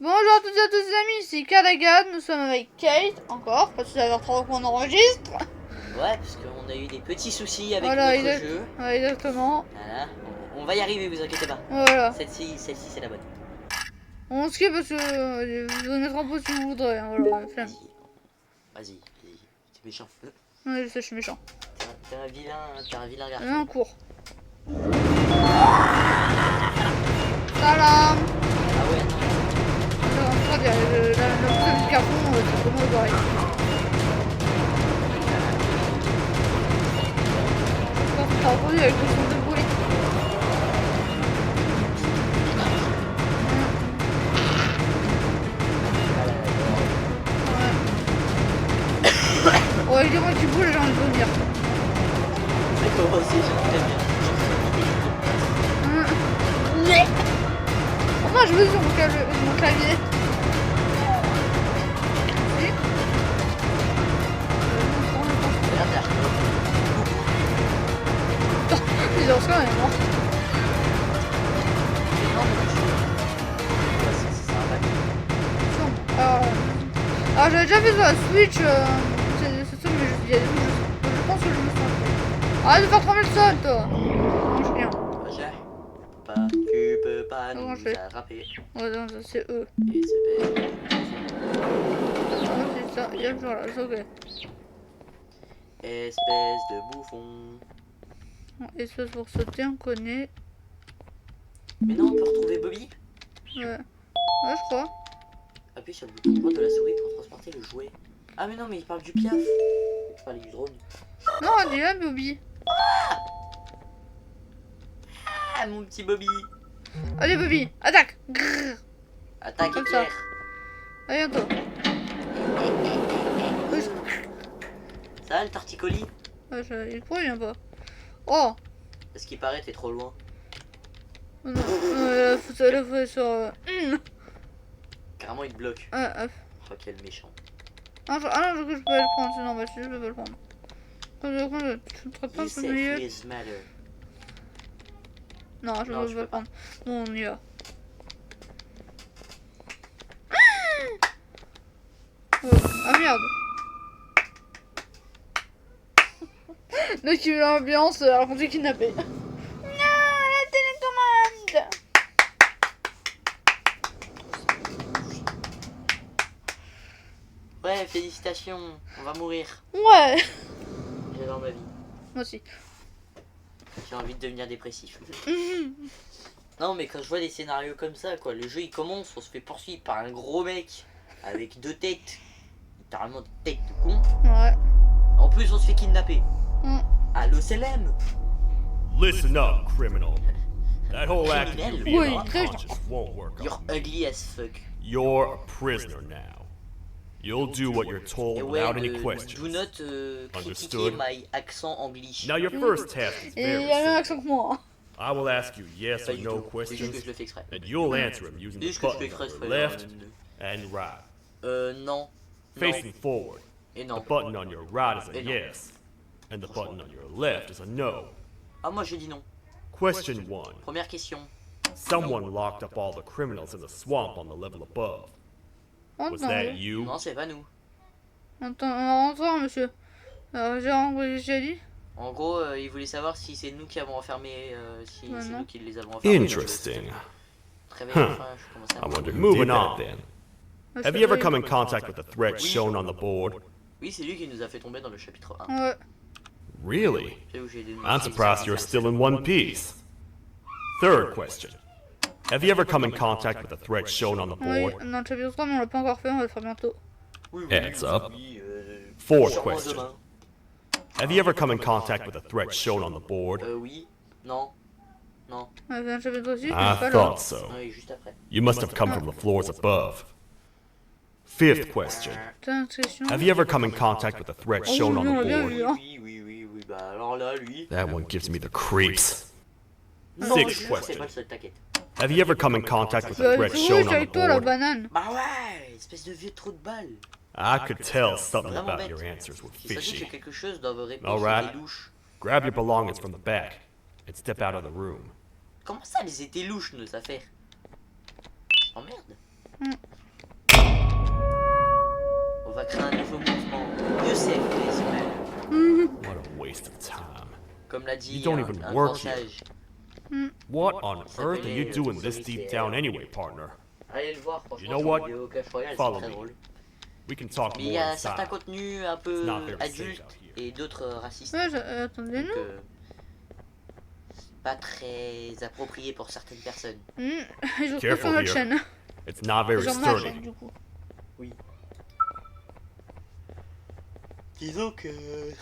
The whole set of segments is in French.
Bonjour à toutes et à tous les amis, c'est Kalagan, nous sommes avec Kate, encore, parce que ça va faire 3 ans qu'on enregistre. Ouais, parce qu'on a eu des petits soucis avec Voilà, notre jeu. Ouais, exactement. Voilà, on va y arriver, vous inquiétez pas. Voilà. Celle-ci c'est la bonne. On skip parce que je vais mettre en pause si vous voudrez, hein, voilà, flemme. Vas-y, t'es méchant. Ouais, je sais, je suis méchant. T'es un vilain garçon. Un cours. Salam. Ah ouais, non. Je crois que la prise du carton, c'est vraiment pareil. Je pense que t'as entendu avec le son de bruit. Ouais, les gens qui bougent, j'ai envie de vomir. Moi aussi, j'aime très bien. Oh non, je veux sur mon clavier. Si. Ils ont ça, elle est morte. Alors j'avais déjà fait sur la Switch, c'est ça, mais je pense que je me sens un peu. Arrête de faire trembler le sol, toi. Non, je viens. Tu peux pas Comment nous je fais attraper. Ouais, non, ça, c'est eux. Et c'est Ouais, c'est ça, il y a toujours là, c'est ok. espèce de bouffon. Espèce pour sauter, on connaît. Mais non, on peut retrouver Bobby. Ouais, ouais, je crois. Appuie sur le bouton droit de la souris pour transporter le jouet. Ah mais non, mais il parle du Piaf. Je parlais du drone. Non, elle est là, Bobby. Ah mon petit Bobby. Allez, Bobby, attaque. Grrr. Attaque Comme ça. éclair. À bientôt. Ça va le torticolis? Ouais, pourquoi il vient pas? Oh. Parce qu'il paraît t'es trop loin. Non, la faut sur... Carrément il te bloque. Oh quel méchant. Ah non, je peux pas le prendre, c'est normal, je peux pas le prendre. Je ne traite pas comme milieu. Non, je peux pas le prendre. Bon, on y va. Oh, ah merde. Donc il y a eu l'ambiance alors qu'on s'est kidnappé. Non, la télécommande. Ouais, félicitations, on va mourir. Ouais. J'adore ma vie. Moi aussi. J'ai envie de devenir dépressif. Non mais quand je vois des scénarios comme ça, quoi, le jeu il commence, on se fait poursuivre par un gros mec avec 2 têtes, littéralement des têtes de con. Ouais. En plus on se fait kidnapper. À l'OCLM. Listen up, criminal. That whole act of you being Oui, unconscious won't work You're on me. ugly as fuck. You're a prisoner now. You'll do what you're told Et ouais, without any do questions. not critiquer Understood. my accent anglais. Now your first test is Et very il y a le même simple. accent que moi. I will ask you yes Pas or du no tout. C'est juste que je questions, le fais exprès. and you'll answer them using C'est the juste que je fais buttons exprès. on your left and right. Non. Facing forward, Et the non. button on your right is a Et non. yes, and the button on your left is a no. Ah moi j'ai dit non. Question 1. Première question. Someone locked up all the criminals in the swamp on the level above. Was that you? Non c'est pas nous. Attends, monsieur. J'ai dit. En gros, il voulait savoir si c'est nous qui avons enfermé, si Ouais, c'est non. nous qui les avons enfermés. Interesting. Très bien, enfin, je commence à... I wonder who did that then. Have you ever come in contact with the threat shown on the board? Oui, c'est lui qui nous a fait tomber dans le chapitre 1. Ouais. Really? C'est où j'ai dénoncé I'm surprised you're still in one piece. Third question. Have you ever come in contact with the threat shown on the Oui, board? dans le chapitre 3, mais on l'a pas encore fait, on va le faire bientôt. Oui, Heads up. oui, Fourth sûrement question. demain. Have you ever come in contact with the threat shown on the board? Oui. Non. Non. On a fait un chapitre aussi, mais I pas là. thought so. Oui, juste après. You must have come from the floors above. Fifth question. Putain, question. Have you ever come in contact with the threat Oh, shown on oui, on the l'a bien board? vu, hein. Oui, bah alors là, lui... That one gives me the creeps. Non, Sixth c'est question. pas le seul, t'inquiète. Have you ever come in contact with the Bah, threat oui, shown c'est on the avec toi, la board? banane. Bah ouais, espèce de vieux trou de balle. I could tell something Vraiment about bête. your answers were Si ça dit fishy. que quelque chose dans vos réponses Alright. était louche. Grab your belongings from the back and step out of the room. Comment ça, les étaient louches, nos affaires? Oh merde. Comme l'a dit You don't even un work grand here. sage. What on earth are you doing this deep down anyway, partner? Allez le voir, franchement, You know sur what? vidéo Clash Royale, c'est Follow très me. drôle. We can talk Mais il y more a certains inside. contenus un peu It's not very safe adultes out here. et d'autres racistes. Ouais, attendez, Donc, nous. c'est pas très approprié pour certaines personnes. Je retrouve Careful sur notre here. chaîne. It's not very Sur ma chaîne, sturdy. du coup. Disons que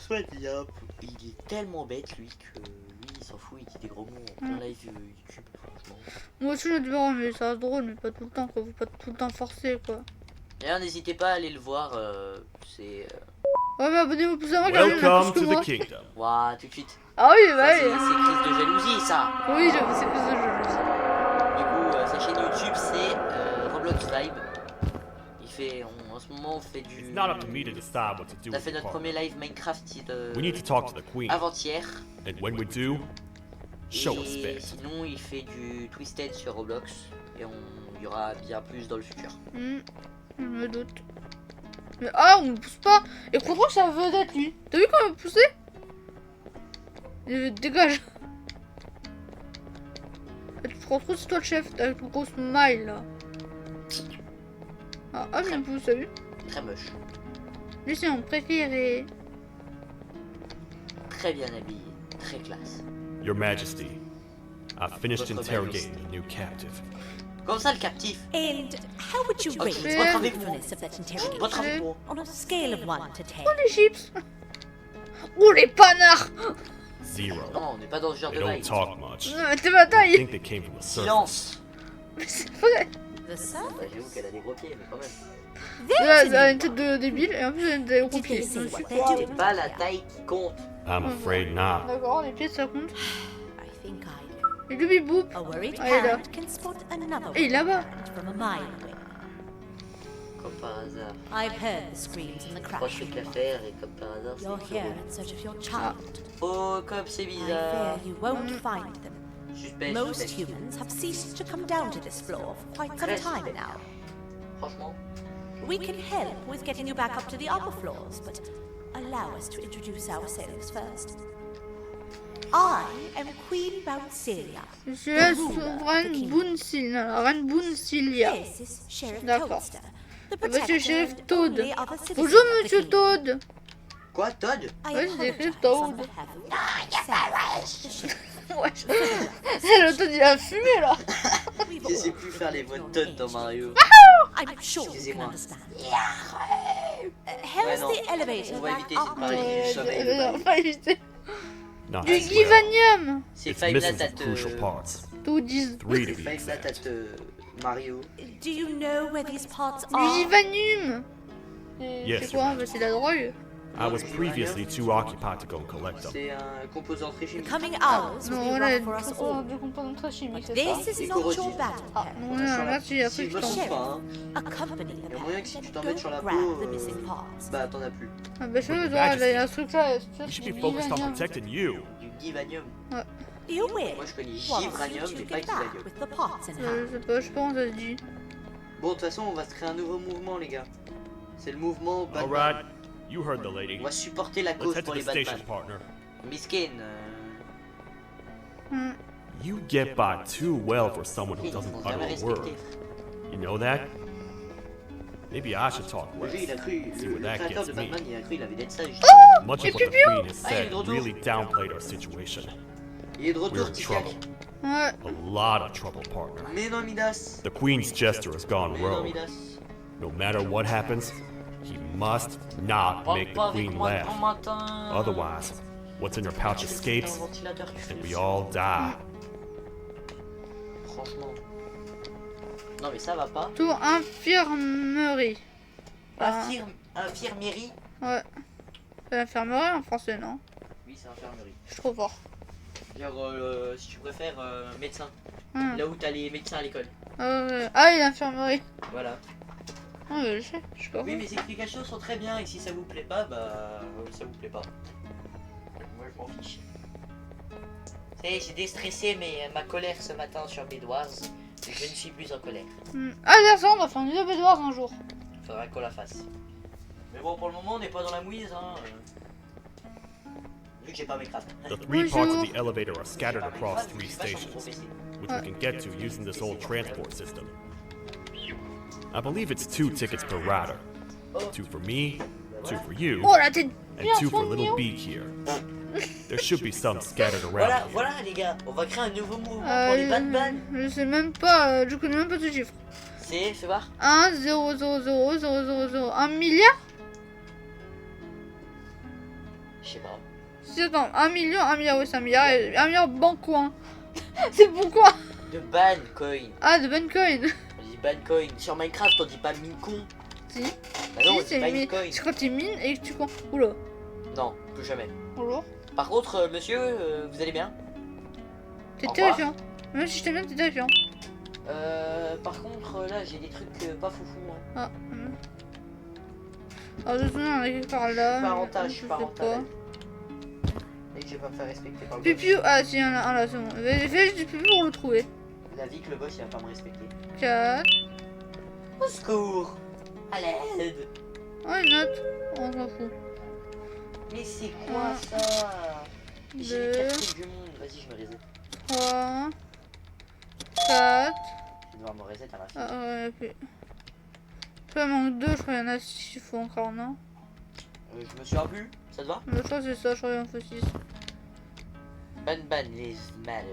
soit il est tellement bête lui que lui il s'en fout, il dit des gros mots en plein live YouTube, franchement. Moi aussi, je dis, mais ça reste drôle, mais pas tout le temps, quoi. Faut pas tout le temps forcer, quoi. D'ailleurs, n'hésitez pas à aller le voir, c'est. Ouais, mais abonnez-vous plus à moi, car il y en a Welcome plus que to the moi. kingdom. Waouh, tout de suite. Ah oui, Ça, bah c'est oui. crise de jalousie, ça. Oui, c'est plus de jeu. Du coup, sa chaîne YouTube, c'est Roblox Vibe. En ce moment, on fait du. It's not up to me to decide what to do On a with fait you, notre partner. premier live Minecraft We need to talk to the queen. avant-hier. And when we do, show us Et fit. sinon, il fait du Twisted sur Roblox. Et il y aura bien plus dans le futur. Je me doute. Mais ah, on me pousse pas. Et pourtant, ça veut d'être lui. T'as vu comment il m'a poussé? Dégage. Tu te retrouves, c'est toi le chef. T'as ton gros smile là. Ah, je me pousse, t'as vu? Très moche. Lui, c'est mon préféré. Très bien habillé. Très classe. Your Majesty, I've finished Votre interrogating the new captive. Comme ça, le captif. And how would you Ok, rate je vote the avec moi. fruitfulness of that Je vote interrogation avec moi. on a scale of 1 to 10? Oh, les chips. Oh, les panards. 0. Non, on n'est pas dans ce genre They de don't vibe. talk much. Non, mais t'es ma I taille. think they came from the surface. Silence. Mais c'est vrai. The surface? Bah, j'avoue qu'elle a des gros pieds, mais quand même. Elle a une tête de débile et en plus elle a une tête de gros Did they pieds. say Donc, je suis what they're quoi? doing? C'est pas la taille qui compte. I'm afraid not. D'accord, les pieds ça compte. I think I Et le bibou. know. A worried Ah, il est là. parent can spot another Et là-bas. parent from a mile away. Comme par hasard. I've heard the screams and the Je crois que je fais crashing. que l'affaire et comme par hasard, You're c'est here drôle. in search of your child. Oh, comme c'est I bizarre. fear you won't find them. Suspect, Most suspect. humans have ceased to come down to this floor for quite some Très time suspect. now. Franchement, We can help with getting you back up to the upper floors, but allow us to introduce ourselves first. I am Queen Bouncelia. Je suis la souveraine Boonsilia. La reine Boonsilia. This is Sheriff D'accord. Toadster, the Monsieur protector Sheriff and Toad. only other citizen Bonjour of the Monsieur kingdom. Toad. quoi, Todd? I Ouais, j'ai écrit apologize on Toad. behalf of myself, the sheriff. Wesh. Le Toad il a fumé là. We've Je sais all plus faire les voix de your Todd dans age. Mario. I'm sure you can Excusez-moi. understand. Ouais, How's non. the elevator On va back éviter de up? parler du sommeil. le On bail. va éviter. Not Du as well. Givanium. C'est It's Five missing Nights some at crucial parts. Toadies. 3 to C'est be Five Nights exact. at Mario. Do you know where these parts Du are? Givanium. Yes, C'est quoi? Bah, c'est la drogue. I was previously too occupied to go and collect them. C'est un composant très The chimique. coming hours will Non, be là, rough for us all. du composant très chimique, But c'est ça? this is Et not your corrosif. battle Ah, plan. non, non, merci, après Si je je me t'en... trompe pas, hein, Accompany the il y a moyen que si pack tu and t'en mettes sur go la grab peau, the missing parts. bah t'en as plus. Ah bah je sais, Your il y a Majesty, un truc là, We should be focused on protecting you. Du Givanium. You will. Moi je connais Once Givranium, you mais two pas get back Givanium. with the parts in Je hand. sais pas, je sais pas comment ça se dit. Bon, de toute façon, on va se créer un nouveau mouvement, les gars. C'est le mouvement Batman. Alright, you heard the lady. On va supporter la Let's cause head to pour the les station, Batman. partner. Miskin, You get by too well for someone who ils doesn't vont utter jamais a respecter. word. You know that? Maybe I should talk Le jeu, less. il a cru, See le where that créateur de gets me. Batman, il a cru, il avait d'être sage. Much Et of what the piou-piou. Queen has Ah, il est said de retour. really downplayed our situation. Il est de We're retour, in petit trouble. cac. Ouais. A lot of trouble, partner. Mais non, Midas. The Queen's gesture has gone Mais non, rogue. Midas. No matter what happens, he must not Parle make pas the avec Queen moi laugh. tant matin. Otherwise, what's in your pouch Tu fais escapes, un ventilateur qui fait and le we son. all die. Franchement. Non, mais ça va pas. Tour infirmerie. Ah. Infirmerie. Ouais. C'est l'infirmerie en français, non? Oui, c'est infirmerie. Je suis trop fort. Genre, si tu préfères, médecin. Hum. Là où t'as les médecins à l'école. Ouais. Ah, il est l'infirmerie. Voilà. Ah, mais je sais, je suis pas Oui, fort. mes explications sont très bien et si ça vous plaît pas, bah ça vous plaît pas. Moi je m'en fiche. Vous savez, j'ai déstressé ma colère ce matin sur Bedwars. Je ne suis plus en colère. Ah, d'ailleurs, ça, on va faire une vidéo Bedwars un jour. Faudra qu'on la fasse. Mais bon, pour le moment, on n'est pas dans la mouise. Hein. Vu que j'ai pas mes crafts. The three parts of Bonjour. the elevator are J'ai scattered pas mes across crafts, three je suis pas sur mon stations, PC. which we can get to using this old transport system. I believe it's 2 tickets per rider. 2 for me, 2 for you, Oh la tête and bien 2 for soignée. little Beak here. There should be some scattered around Voilà, here. voilà les gars, on va créer un nouveau mouvement pour les Batman. Je sais même pas, je connais même pas ce chiffre. C'est, fais voir. 1, 0, 0, 0, 0, 0, 0, 1 milliard. Je sais pas. Si, attends, 1 million, 1 milliard, oui, c'est 1 milliard, et 1 milliard bancoin. C'est pourquoi? De Bancoin. Ah, de Bancoin. On dit Bancoin. Sur Minecraft, on dit pas Mincon. Si, Bah non, on si, dit c'est Minecoin. c'est quand tu mines et que tu comptes. Oula, Non, plus jamais. bonjour. Par contre, monsieur, vous allez bien? T'es Au revoir. terrifiant. Même si je t'aime bien, t'es terrifiant. Par contre, là, j'ai des trucs pas foufou. Hein. Ah, alors de toute façon, on est quelque part là. Je suis je pas sais rentable. Et que je vais pas me faire respecter par le Pipiou, boss. ah si, il y en a un là, c'est bon. Fais juste du pipiou pour le trouver. La vie que le boss, il va pas me respecter. 4. Au secours! À l'aide! Oh, une note. On s'en fout. Mais c'est quoi ça? J'ai les 2, 4 trucs du monde. Vas-y, je me reset. 3, 4. Je vais devoir me reset à la fin. Ah, ouais, puis. Ça manque 2, je crois qu'il y en a 6, il faut encore, non? Je me suis plus. Ça te va? Mais je crois que c'est ça, je crois qu'il en faut 6. Ban lives matter.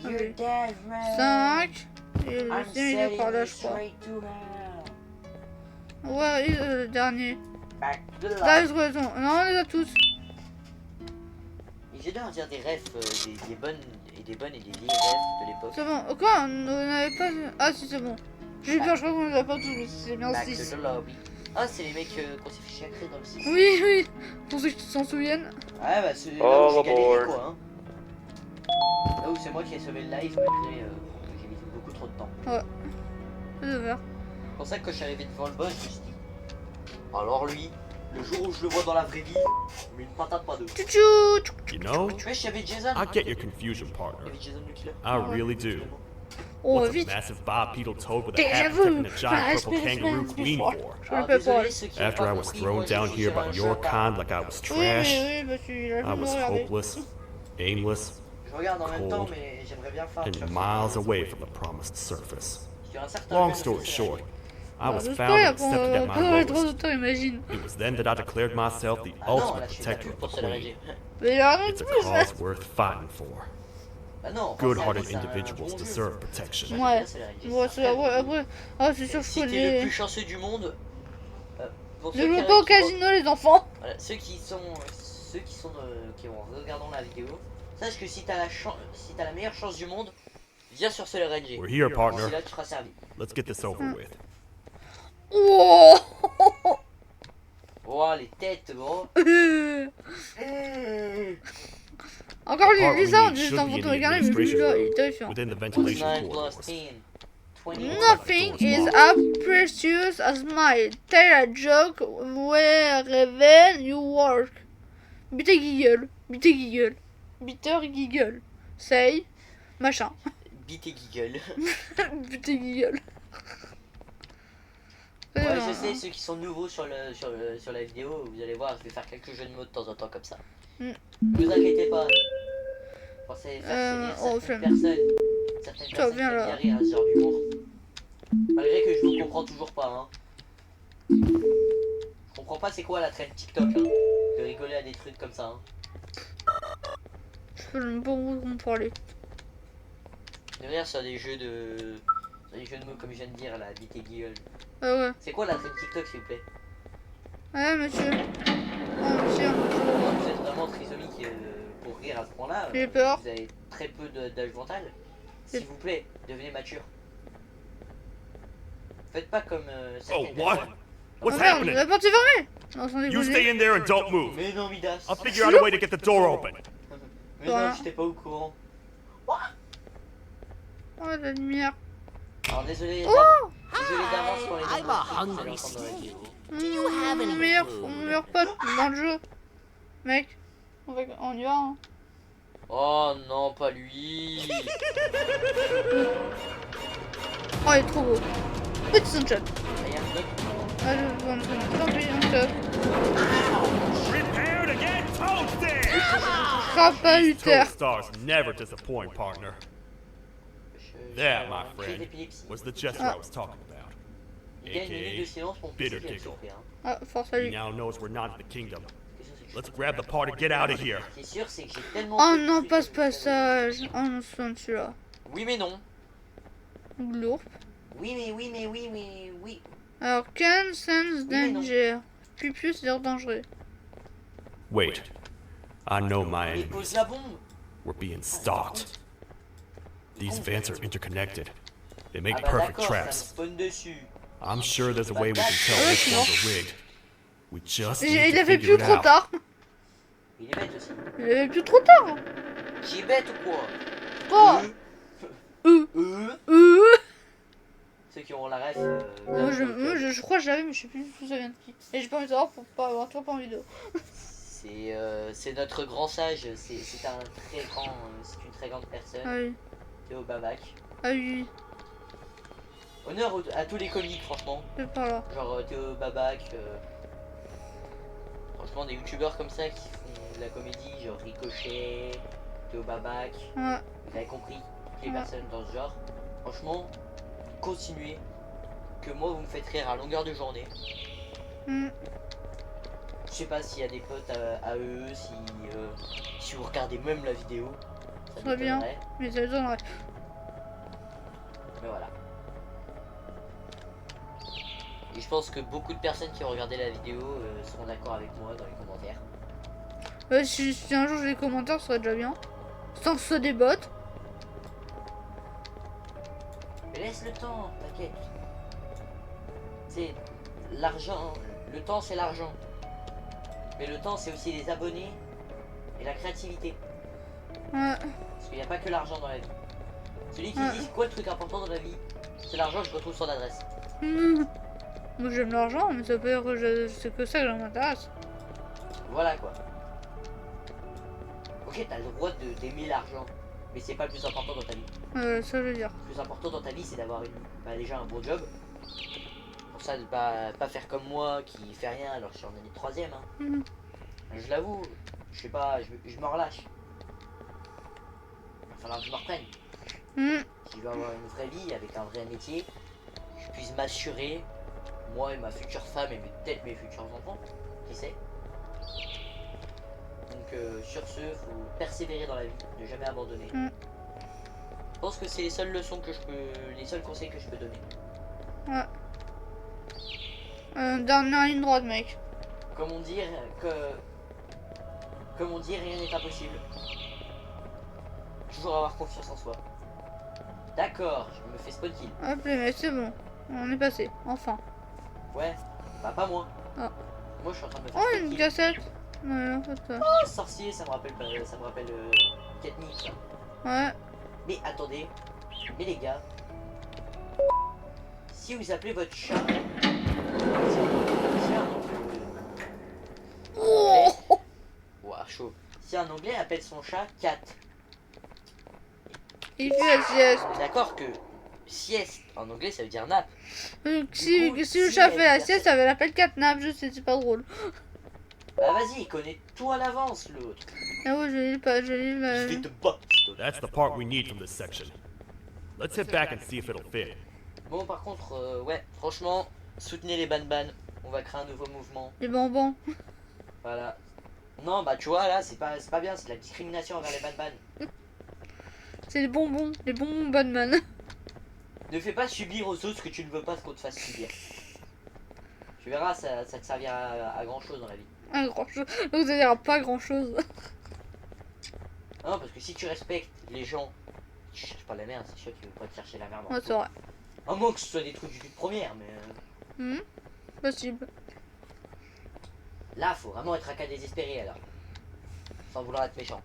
Ah Your oui. death matter. 5. Et le I'm deuxième, il est par là, je sending you crois. straight to hell. Ouais, et le dernier. Back to Là, life. je raison. Non, on les a tous. Et j'ai dû en dire des refs, des bonnes et des vieilles refs de l'époque. C'est bon. Quoi? On n'avait pas. Ah, si, c'est bon. J'ai eu peur, je crois qu'on les a pas tous, mais c'est bien Back 6. to the lobby. Ah, c'est les mecs qu'on s'est fait chiacrer dans le 6. Oui, oui. Pour ceux qui s'en souviennent. Ouais, bah c'est là All où j'ai galéré aboard. quoi. Hein. Là où c'est moi qui ai sauvé le live malgré que j'ai mis beaucoup trop de temps. C'est de faire. C'est pour ça que quand je suis arrivé devant le boss, je me suis dit. Alors lui, le jour où je le vois dans la vraie vie, mais une patate pas deux. Tchou You know, Tu vois, il y avait Jason. I get your confusion, Il y partner. avait Jason le killer. I really do. Oh, What's a vite. massive bipedal toad with a Déjà hat vu. protecting a Ah, giant purple espèce kangaroo de queen fois. for? Je Alors, le fais pas. désolé, ceux qui ont After pas I was compris, thrown moi, je down joue here sur un by jeu your à kind like I was Oui, trash, oui, parce qu'il a I vu me was regarder. hopeless, aimless, Je regarde en même temps, cold, mais j'aimerais bien faire. and miles away from the promised surface. Sur un certain Long level, story c'est short, I Ah, was je found spoil and après, accepted at my on va trop lowest. d'auteur, imagine. It was then that I declared myself the Ah non, ultimate là, je fais de la protector pub of pour the se la queen. rager. Mais il a rien de It's a plus. cause worth fighting for. Bah non, Good-hearted c'est un individuals bon jeu. deserve protection. Ouais. C'est la rager, Bon, c'est c'est un après, très bon jeu. après. Ah, c'est sûr, je Si t'es le connais. plus chanceux du monde, pour Ne ceux jouez qui- pas au qui vont- casino, les enfants. Voilà, ceux qui vont regardant la vidéo, sache que si t'as la meilleure chance du monde, viens sur Solar NG. We're here, C'est partner. là que tu seras servi. Let's get this over with. Oh. Oh les têtes gros. Encore lui, Part we Lisa, on need dit should en be in photo, the regardez, mais administration celui-là, il est room, terrifiant. within the What's ventilation 9 plus corridors. 10? 20. Nothing is as precious as my tell a joke wherever you work. Bitter giggle, bitter giggle, bitter giggle. Say, machin. Bite et giggle. Bitter giggle. Ouais, je sais, ceux qui sont nouveaux sur la vidéo, vous allez voir, je vais faire quelques jeux de mots de temps en temps comme ça. Mm. Ne vous inquiétez pas. Pensez faire rire oh, certaines flemme. personnes. Certaines Ça personnes qui vient, aiment là. bien rire à ce genre d'humour. Malgré que je vous comprends toujours pas. Hein. Je comprends pas c'est quoi la trend TikTok. Hein, de rigoler à des trucs comme ça. Hein. Je peux même pas où on parler. De rire sur des jeux de... Sur des jeux de mots comme je viens de dire là, bite et giggle. Ah ouais. C'est quoi la trend TikTok s'il vous plaît? Ouais, monsieur. Oh, monsieur. Vous êtes vraiment trisomique pour rire à ce point-là. J'ai peur. Vous avez très peu d'âge mental. S'il vous plaît, devenez mature. Faites pas comme Oh, certaines what? personnes. What's Oh merde, happening? la porte est fermée. Non, sans You stay déconner. in there and don't move. Mais non, Midas. I'll figure out a way to get the door open. Mais non, Voilà. j'étais pas au courant. Oh, la lumière. Alors désolé. Oh. Désolé d'avance pour les I'm nouveaux a qui hungry allaient entendre dans la vidéo. Mon meilleur pote dans le jeu. Mec, on y va. Hein. Oh non, pas lui. Oh, il est trop beau. Petit sunshot. Ah, y a un bloc. Ah, je vois, tant pis, on se... Prepare to Toast there! Frappe à These Uther. toast stars never disappoint, partner. That, my friend, was the jester I was talking about. Il y a une minute de AKA, silence pour Bitter PC qui Giggle. souffrir. Ah, force à He lui. now knows we're not in the kingdom. Ce Let's grab the part and get out of here. qui est sûr, c'est que j'ai tellement. Oh peu de non, trucs pas que ce je savais. passage. Oh non, c'est celui-là. Oui, mais non. Glourp. Oui, mais oui, mais oui, mais oui. Alors, can sense mais non. danger. Pupius, c'est dangereux. Wait. I know my Mais enemies. pose la bombe. We're being stalked. These vents are interconnected. They make Ah bah perfect d'accord, ça me traps. spawn dessus. I'm sure there's a way we can tell which ones are rigged. We just need Il to avait figure plus it trop out. tard. Il est bête aussi. Il avait plus trop tard. Qui est bête ou quoi? Oh. Ceux qui auront la ref. Moi, bien joué, je crois que j'avais, mais je sais plus du tout ça vient de qui. Et j'ai pas envie de savoir pour pas avoir toi pas en vidéo. C'est notre grand sage. C'est un très grand. C'est une très grande personne. Ah oui. Théo Babac. Ah oui, Honneur à tous les comiques, franchement. c'est par là. Genre Théo Babac. Franchement, des youtubeurs comme ça qui font de la comédie, genre Ricochet, Théo Babac. Ouais. Vous avez compris, toutes les Ouais. personnes dans ce genre. Franchement, continuez. Que moi, vous me faites rire à longueur de journée. Mm. Je sais pas s'il y a des potes à eux, si vous regardez même la vidéo. Ça Très bien. m'étonnerait. Mais ça donnerait. Mais voilà. Et je pense que beaucoup de personnes qui ont regardé la vidéo seront d'accord avec moi dans les commentaires. Si un jour j'ai les commentaires, ce serait déjà bien. Sans que ce soit des bots. Mais laisse le temps, t'inquiète. C'est l'argent. Le temps, c'est l'argent. Mais le temps, c'est aussi les abonnés et la créativité. Ouais. Parce qu'il n'y a pas que l'argent dans la vie. Celui qui Ouais. dit c'est quoi le truc important dans la vie? C'est l'argent, je retrouve son adresse. Mm. Moi j'aime l'argent, mais ça veut dire que c'est que ça que m'intéresse. Voilà quoi. Ok, t'as le droit d'aimer l'argent, mais c'est pas le plus important dans ta vie. Ça veut dire. Le plus important dans ta vie, c'est d'avoir déjà un bon job. Pour ça, de pas faire comme moi qui fait rien alors que je suis en année de 3ème. Hein. Mhm. Je l'avoue, je sais pas, je me relâche. Il va falloir que je me reprenne. Mm. Si je veux avoir une vraie vie avec un vrai métier, je puisse m'assurer, moi et ma future femme et peut-être mes futurs enfants, qui sait. Donc sur ce, faut persévérer dans la vie, ne jamais abandonner. Mm. Je pense que c'est les seules leçons que les seuls conseils que je peux donner. Ouais. Dernière ligne droite, mec. Comme on dit, rien n'est impossible. Toujours avoir confiance en soi. D'accord, je me fais spawn kill. Hop, les mecs, c'est bon. On est passé, enfin. Ouais, bah pas moi. Ah. Moi je suis en train de me faire Oh, spawn une kill. cassette. Ouais, en fait. Oh, sorcier, ça me rappelle Katniss. Ça. Ouais. Mais attendez, mais les gars, si vous appelez votre chat, Oh. ouah, chaud. Si un anglais appelle son chat cat, Il fait la sieste. on est d'accord que sieste en anglais ça veut dire nappe. Si, coup, si le si chat elle fait la dit sieste, ça va l'appeler catnap, je sais, c'est pas drôle. Bah vas-y, il connaît tout à l'avance l'autre. Ah ouais, je lis pas, je lis Je vais ma... te battre. That's the part we need from this section. Let's head back and see if it'll fit. Bon par contre, ouais, franchement, soutenez les ban-ban. On va créer un nouveau mouvement. les bonbons. Voilà. Non bah tu vois là, c'est pas bien, c'est de la discrimination envers les ban-ban. C'est les bonbons Batman. Ne fais pas subir aux autres ce que tu ne veux pas qu'on te fasse subir. Tu verras, ça te servira à grand chose dans la vie. Un grand chose. Donc ça dira pas grand chose. Non, parce que si tu respectes les gens qui cherchent pas la merde, c'est sûr qu'ils vont pas te chercher la merde. Ouais, c'est vrai. À moins que ce soit des trucs du de première, mais Possible. là, faut vraiment être un cas désespéré alors. Sans vouloir être méchant.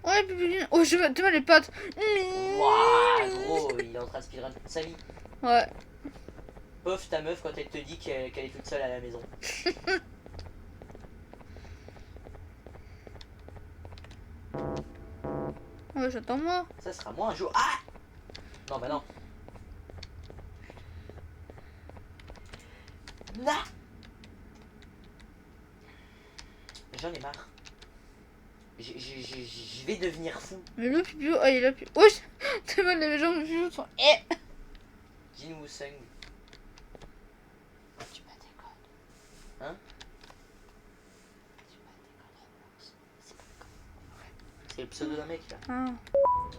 Ouais, Pupuline. Oh, je vais te mettre les pattes. Waouh, gros, il est en train de speedrun toute sa vie. Ouais. Pauvre ta meuf quand elle te dit qu'elle est toute seule à la maison. Ouais, j'attends moi. Ça sera moins un jour. Ah non, bah non. Nah. J'en ai marre. Je vais devenir fou. Mais le Pipiou, ah il a pu. Wesh. T'es mal, les gens de Pipiou sont. Eh. Jin Woo-sung. Tu bats tes codes. Hein? Tu bats tes codes Roblox. C'est pas le code. C'est le pseudo d'un mec là. Ah.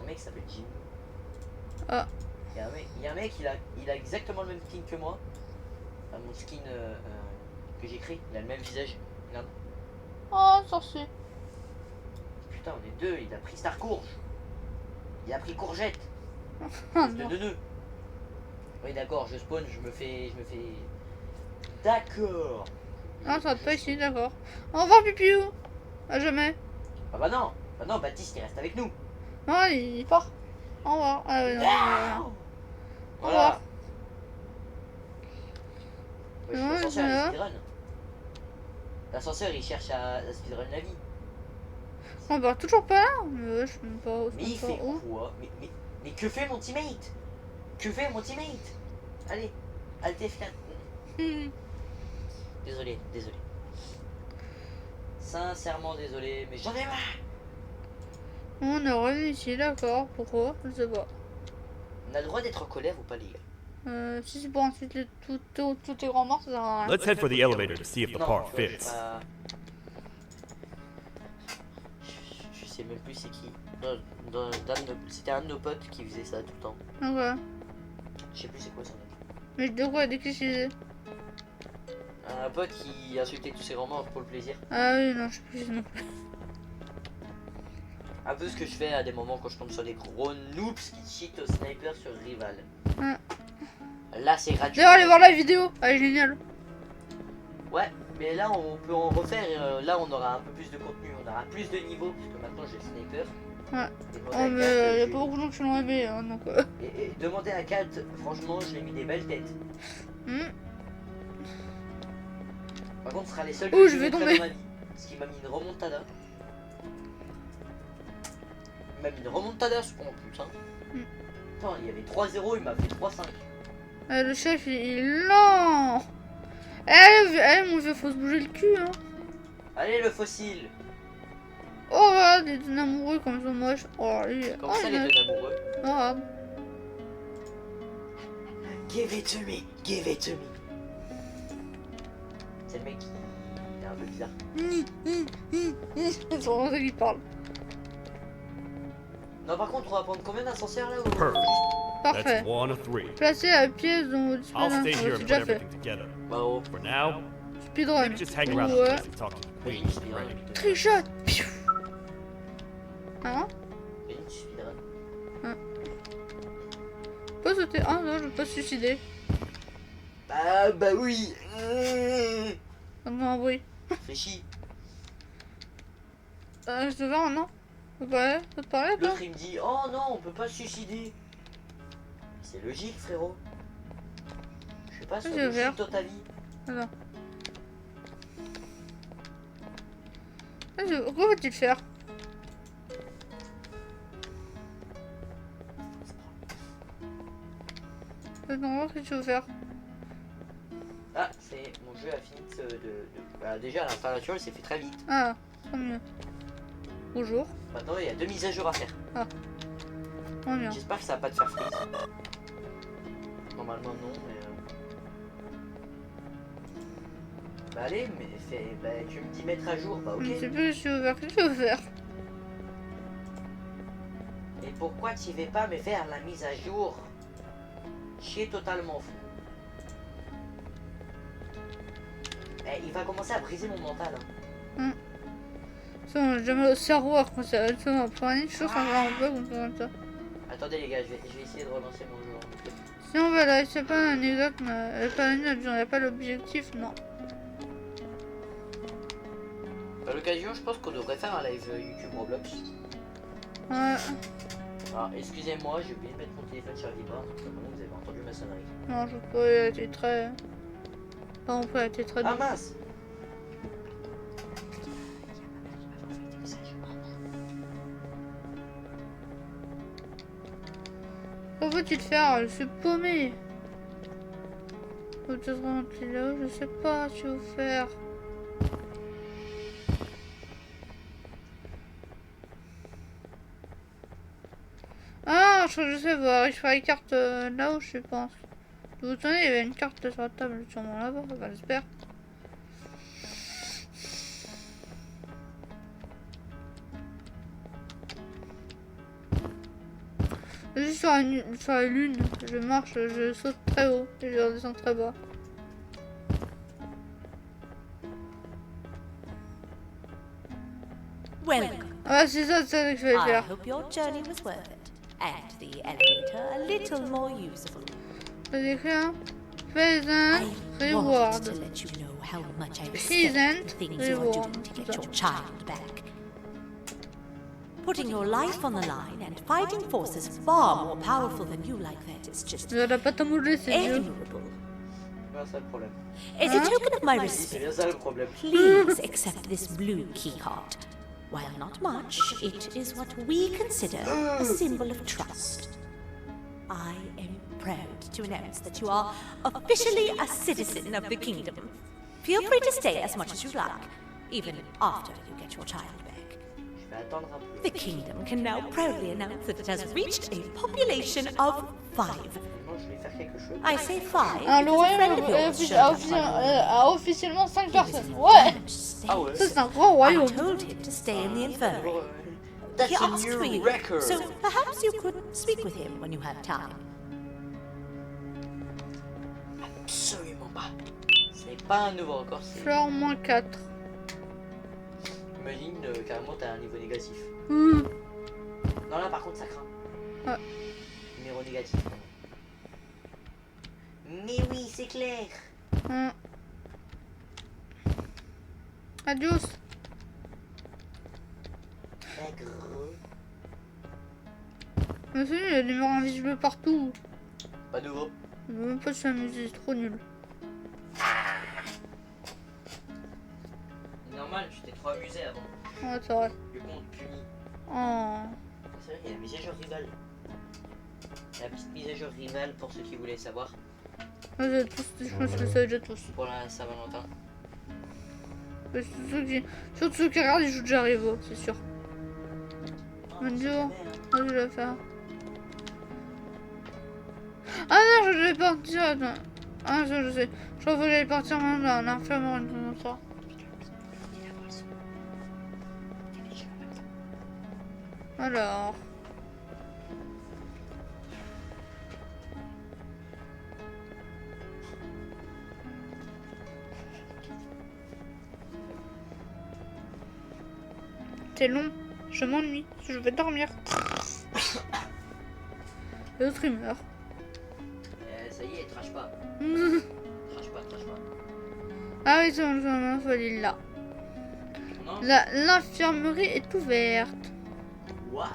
Un mec qui s'appelle Jin. Ah. Il y a un mec, il a exactement le même skin que moi. Enfin, mon skin que j'ai créé. Il a le même visage. Regarde. Oh, sorcier. Putain, on est deux. Il a pris Star Courge. Il a pris Courgette. Ah De non. neuneux. Oui, d'accord, je spawn, je me fais. D'accord. Ah, ça va pas ici, d'accord. Au revoir, Pipiou. À jamais. Ah bah non, Baptiste il reste avec nous. Non, il part. Au revoir. Ah ouais, non. Voilà. Ouais, Ouais, l'ascenseur, voilà. il speedrun. L'ascenseur, il cherche à speedrun la vie. On part toujours pas là. Mais ouais, je sais même pas où. Mais il fait quoi mais que fait mon teammate? Que fait mon teammate? Allez, Alt F4. Désolé. Sincèrement désolé, mais j'en ai marre. On est revenu ici, d'accord. Pourquoi? Je sais pas. On a le droit d'être en colère ou pas, les gars? Si c'est pour ensuite tous tes grands morts, ça sert à rien. Let's head for the elevator to see if the Non, part tu vois, fits. je sais même plus c'est qui. C'était un de nos potes qui faisait ça tout le temps. Ok. Je sais plus c'est quoi son nom. Mais de quoi? Dès que c'est. Un pote qui insultait tous ses grands morts pour le plaisir. Ah oui, non, je sais plus non plus. Un peu ce que je fais à des moments quand je tombe sur des gros noobs qui cheat au sniper sur rival. Ouais. Là c'est gratuit. D'ailleurs, allez voir la vidéo. Elle est géniale. Ouais, mais là on peut en refaire. Là on aura un peu plus de contenu, on aura plus de niveaux parce que maintenant j'ai le sniper. Ouais. Et demander Oh, à mais Kat, y a je- pas beaucoup de gens qui l'ont aimé, hein, donc. et demander à Kat, franchement je lui ai mis des belles têtes. Par contre ce sera les seuls Ouh, que je vais mettrai tomber. dans ma vie. Parce qu'il m'a mis une remontada. Il m'a mis une remontada ce con en plus. Hein. Putain, il y avait 3-0, il m'a fait 3-5. Le chef, il est lent. Elle, mon vieux, faut se bouger le cul, hein. Allez le fossile. Oh, regarde, des deux amoureux comme ils sont moches. Oh, lui. Comment Oh, ça il les est- deux amoureux? Oh, regarde. Give it to me, give it to me. C'est le mec qui est un peu bizarre. C'est vraiment ça qui parle. Non par contre on va prendre combien d'ascenseurs là ou... Perfect. Parfait. That's one of three. Placez la pièce dont vous disposez I'll d'un stay c'est here and déjà put fait. everything together. Bah oh. For now, Speedrun. maybe just hang around the Ouais. place and talk to the Oui, queen. speedrun. Right. Trichot. Piou. Hein? Oui, speedrun. Pas sauter. Ah non, je veux pas se suicider. Bah oui. Ça me fait un bruit. Réfléchis. Je te vois, non? Ça te parlait, toi? L'autre il me dit oh non on peut pas se suicider. C'est logique frérot. Je sais pas Je c'est vais faire. logique dans ta vie. Attends. Quoi faut-il faire? Non, qu'est-ce que tu veux faire? Ah c'est mon jeu a fini Bah, déjà l'installation elle s'est fait très vite. Ah, tant mieux. Bonjour. Maintenant il y a 2 mises à jour à faire. Tant mieux. J'espère que ça va pas te faire freeze. Normalement non mais Bah allez mais bah, tu me dis mettre à jour, bah ok. Je sais plus ce que tu veux faire. Qu'est-ce que tu veux faire? Et pourquoi tu vais pas me faire la mise à jour? Chier totalement fou. Eh, il va commencer à briser mon mental. Hein. Ça, on a jamais au cerveau après ça. Ça va prendre une chose, ça va un peu comme ça. Attendez les gars, je vais essayer de relancer mon jeu. Si on veut là, c'est pas l'anecdote, mais pas l'anecdote, j'en ai pas l'objectif, non. À l'occasion, je pense qu'on devrait faire un live YouTube Roblox. Ouais. Alors, excusez-moi, j'ai oublié de mettre mon téléphone sur le vibreur, donc maintenant vous avez entendu ma sonnerie. Non, je peux, elle a été très. Par contre, elle a été très. Ah mince! Quoi faut-il faire? Je suis paumé. Faut peut-être rentrer là-haut, je sais pas ce qu'il faut faire. je sais, on va récupérer les cartes là-haut, je pense. Vous vous souvenez, il y avait une carte sur la table, sûrement là-bas, enfin, j'espère. Je suis sur la lune, je marche, je saute très haut et je redescends très bas. Welcome. Ah, c'est ça que je vais I faire. hope your journey was worth it, and the elevator a little more usable. Je vais écrire Pleasant I wanted to Reward. let you know how much I respect Pleasant the things you are reward. doing to get your child back. Putting your life on the line and fighting forces far more powerful than you like that is just Je vais pas t'embouler, c'est mieux. admirable. C'est bien ça le problème. As a token of my Oui, c'est respect, bien ça le problème. please accept this blue key card. While not much, it is what we consider a symbol of trust. I am proud to announce that you are officially a citizen of the kingdom. Feel free to stay as much as you like, even after you get your child back. Je vais attendre un peu. The kingdom can now proudly announce that it has reached a population of 5. Non, je vais faire quelque chose. I say 5 Alors, le because a friend of royaume yours showed up on a officiellement 5 He was personnes. in Ouais, French state. Ah ouais. ça c'est un grand I royaume. told him to stay in the infirmary. That's He a asked for new you, record. so perhaps you could speak with him when you have time. Absolument pas. Ce n'est pas un nouveau record, c'est... Fleur moins 4. Imagine, carrément, t'as un niveau négatif. Mmh. Non, là, par contre, ça craint. Ouais. Numéro négatif. Mais oui, c'est clair. Adios. Nègre. Mais c'est nul, il y a des murs invisibles partout. Pas nouveau. Je veux même pas s'amuser, c'est trop nul. Normal, tu t'es trop amusé avant. Ouais, c'est vrai. Le compte puni. Oh. C'est vrai, il y a la mise à jour rivale. La petite mise à jour rivale pour ceux qui voulaient savoir. Ouais, je pense que je le savais déjà tous. Pour la Saint-Valentin. Mais surtout ceux qui regardent, ils jouent déjà Rivo, c'est sûr. Bonjour. Ouais, je vais le faire. Ah non, je devais partir. Attends. Ah, ça, je sais. Je crois que j'allais partir maintenant dans l'infirmerie comme ça. Alors. C'est long. Je m'ennuie. Je vais dormir. L'autre il meurt. Ça y est, trash pas. Trash pas, trash pas. Ah oui, c'est bon, il faut aller là. Non. L'infirmerie est ouverte. What?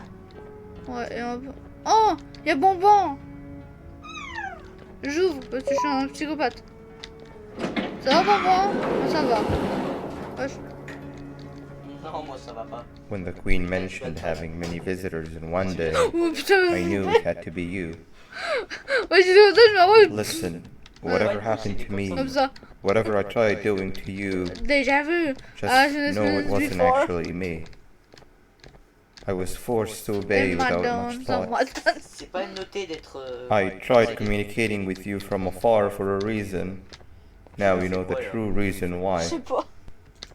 Ouais, et on peut... Oh, il y a Bonbon. J'ouvre parce que je suis un psychopathe. Ça va, Bonbon? Moi, ça va. Wesh. Non, moi ça va pas. When the Queen mentioned having many visitors in one day, Oh putain, I knew it had to be you. ouais, j'ai comme ça, je me Listen, whatever happened to me, comme ça. whatever I tried doing to you, Déjà vu. just know it wasn't actually me. I was forced to obey without much thought. C'est pas noté d'être. I tried communicating with you from afar for a reason. Now you know the true reason why. Je sais pas.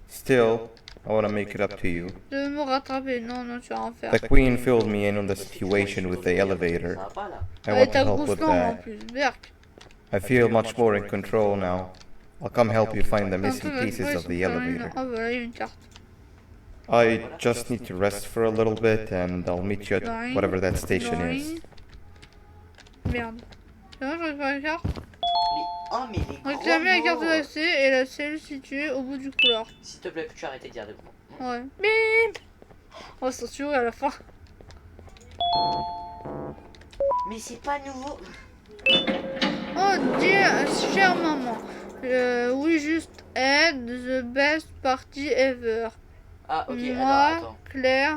Still, I want to make it up to you. Je vais me rattraper. Non, non, tu vas rien faire. The Queen filled me in on the situation with the elevator. Ça va pas là. I Avec want to ta help grosse with langue en that. plus. Berk. I feel much more in control now. I'll come help you find the missing pieces of the elevator. Ah voilà, il y a une carte. I just need to rest for a little bit and I'll meet you at whatever that station is. Merde. C'est bon, je récupère la carte. Oh, mais les gros Réclamer la carte mots. d'accès et la cellule située au bout du couloir. S'il te plaît, peux-tu arrêter de dire des gros mots? Ouais. Bip. On va se censurer à la fin. Mais c'est pas nouveau. Oh dear, chère maman. We just had the best party ever. Ah, ok, Moi, alors attends. Claire,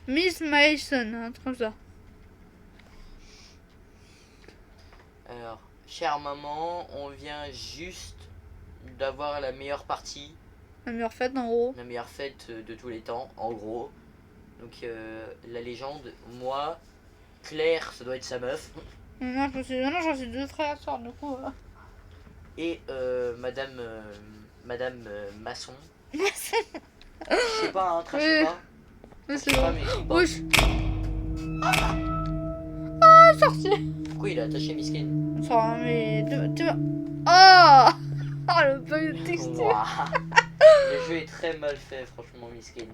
Miss Mason, un truc comme ça. Alors, chère maman, on vient juste d'avoir la meilleure partie, La meilleure fête en gros. la meilleure fête de tous les temps, en gros. Donc la légende, moi, Claire, ça doit être sa meuf. Non, j'en suis 2 frères et sœurs, du coup. Et Madame Masson. Je sais pas, hein, trachez Oui. pas. Mais c'est Je sais pas, bon. mais écris pas. Wesh. Ah, sorcier. Pourquoi il a attaché Miskin? Ça va, mais. Tu vas. Ah. Ah, le bug de texture. Ouah. Le jeu est très mal fait, franchement, Miskin.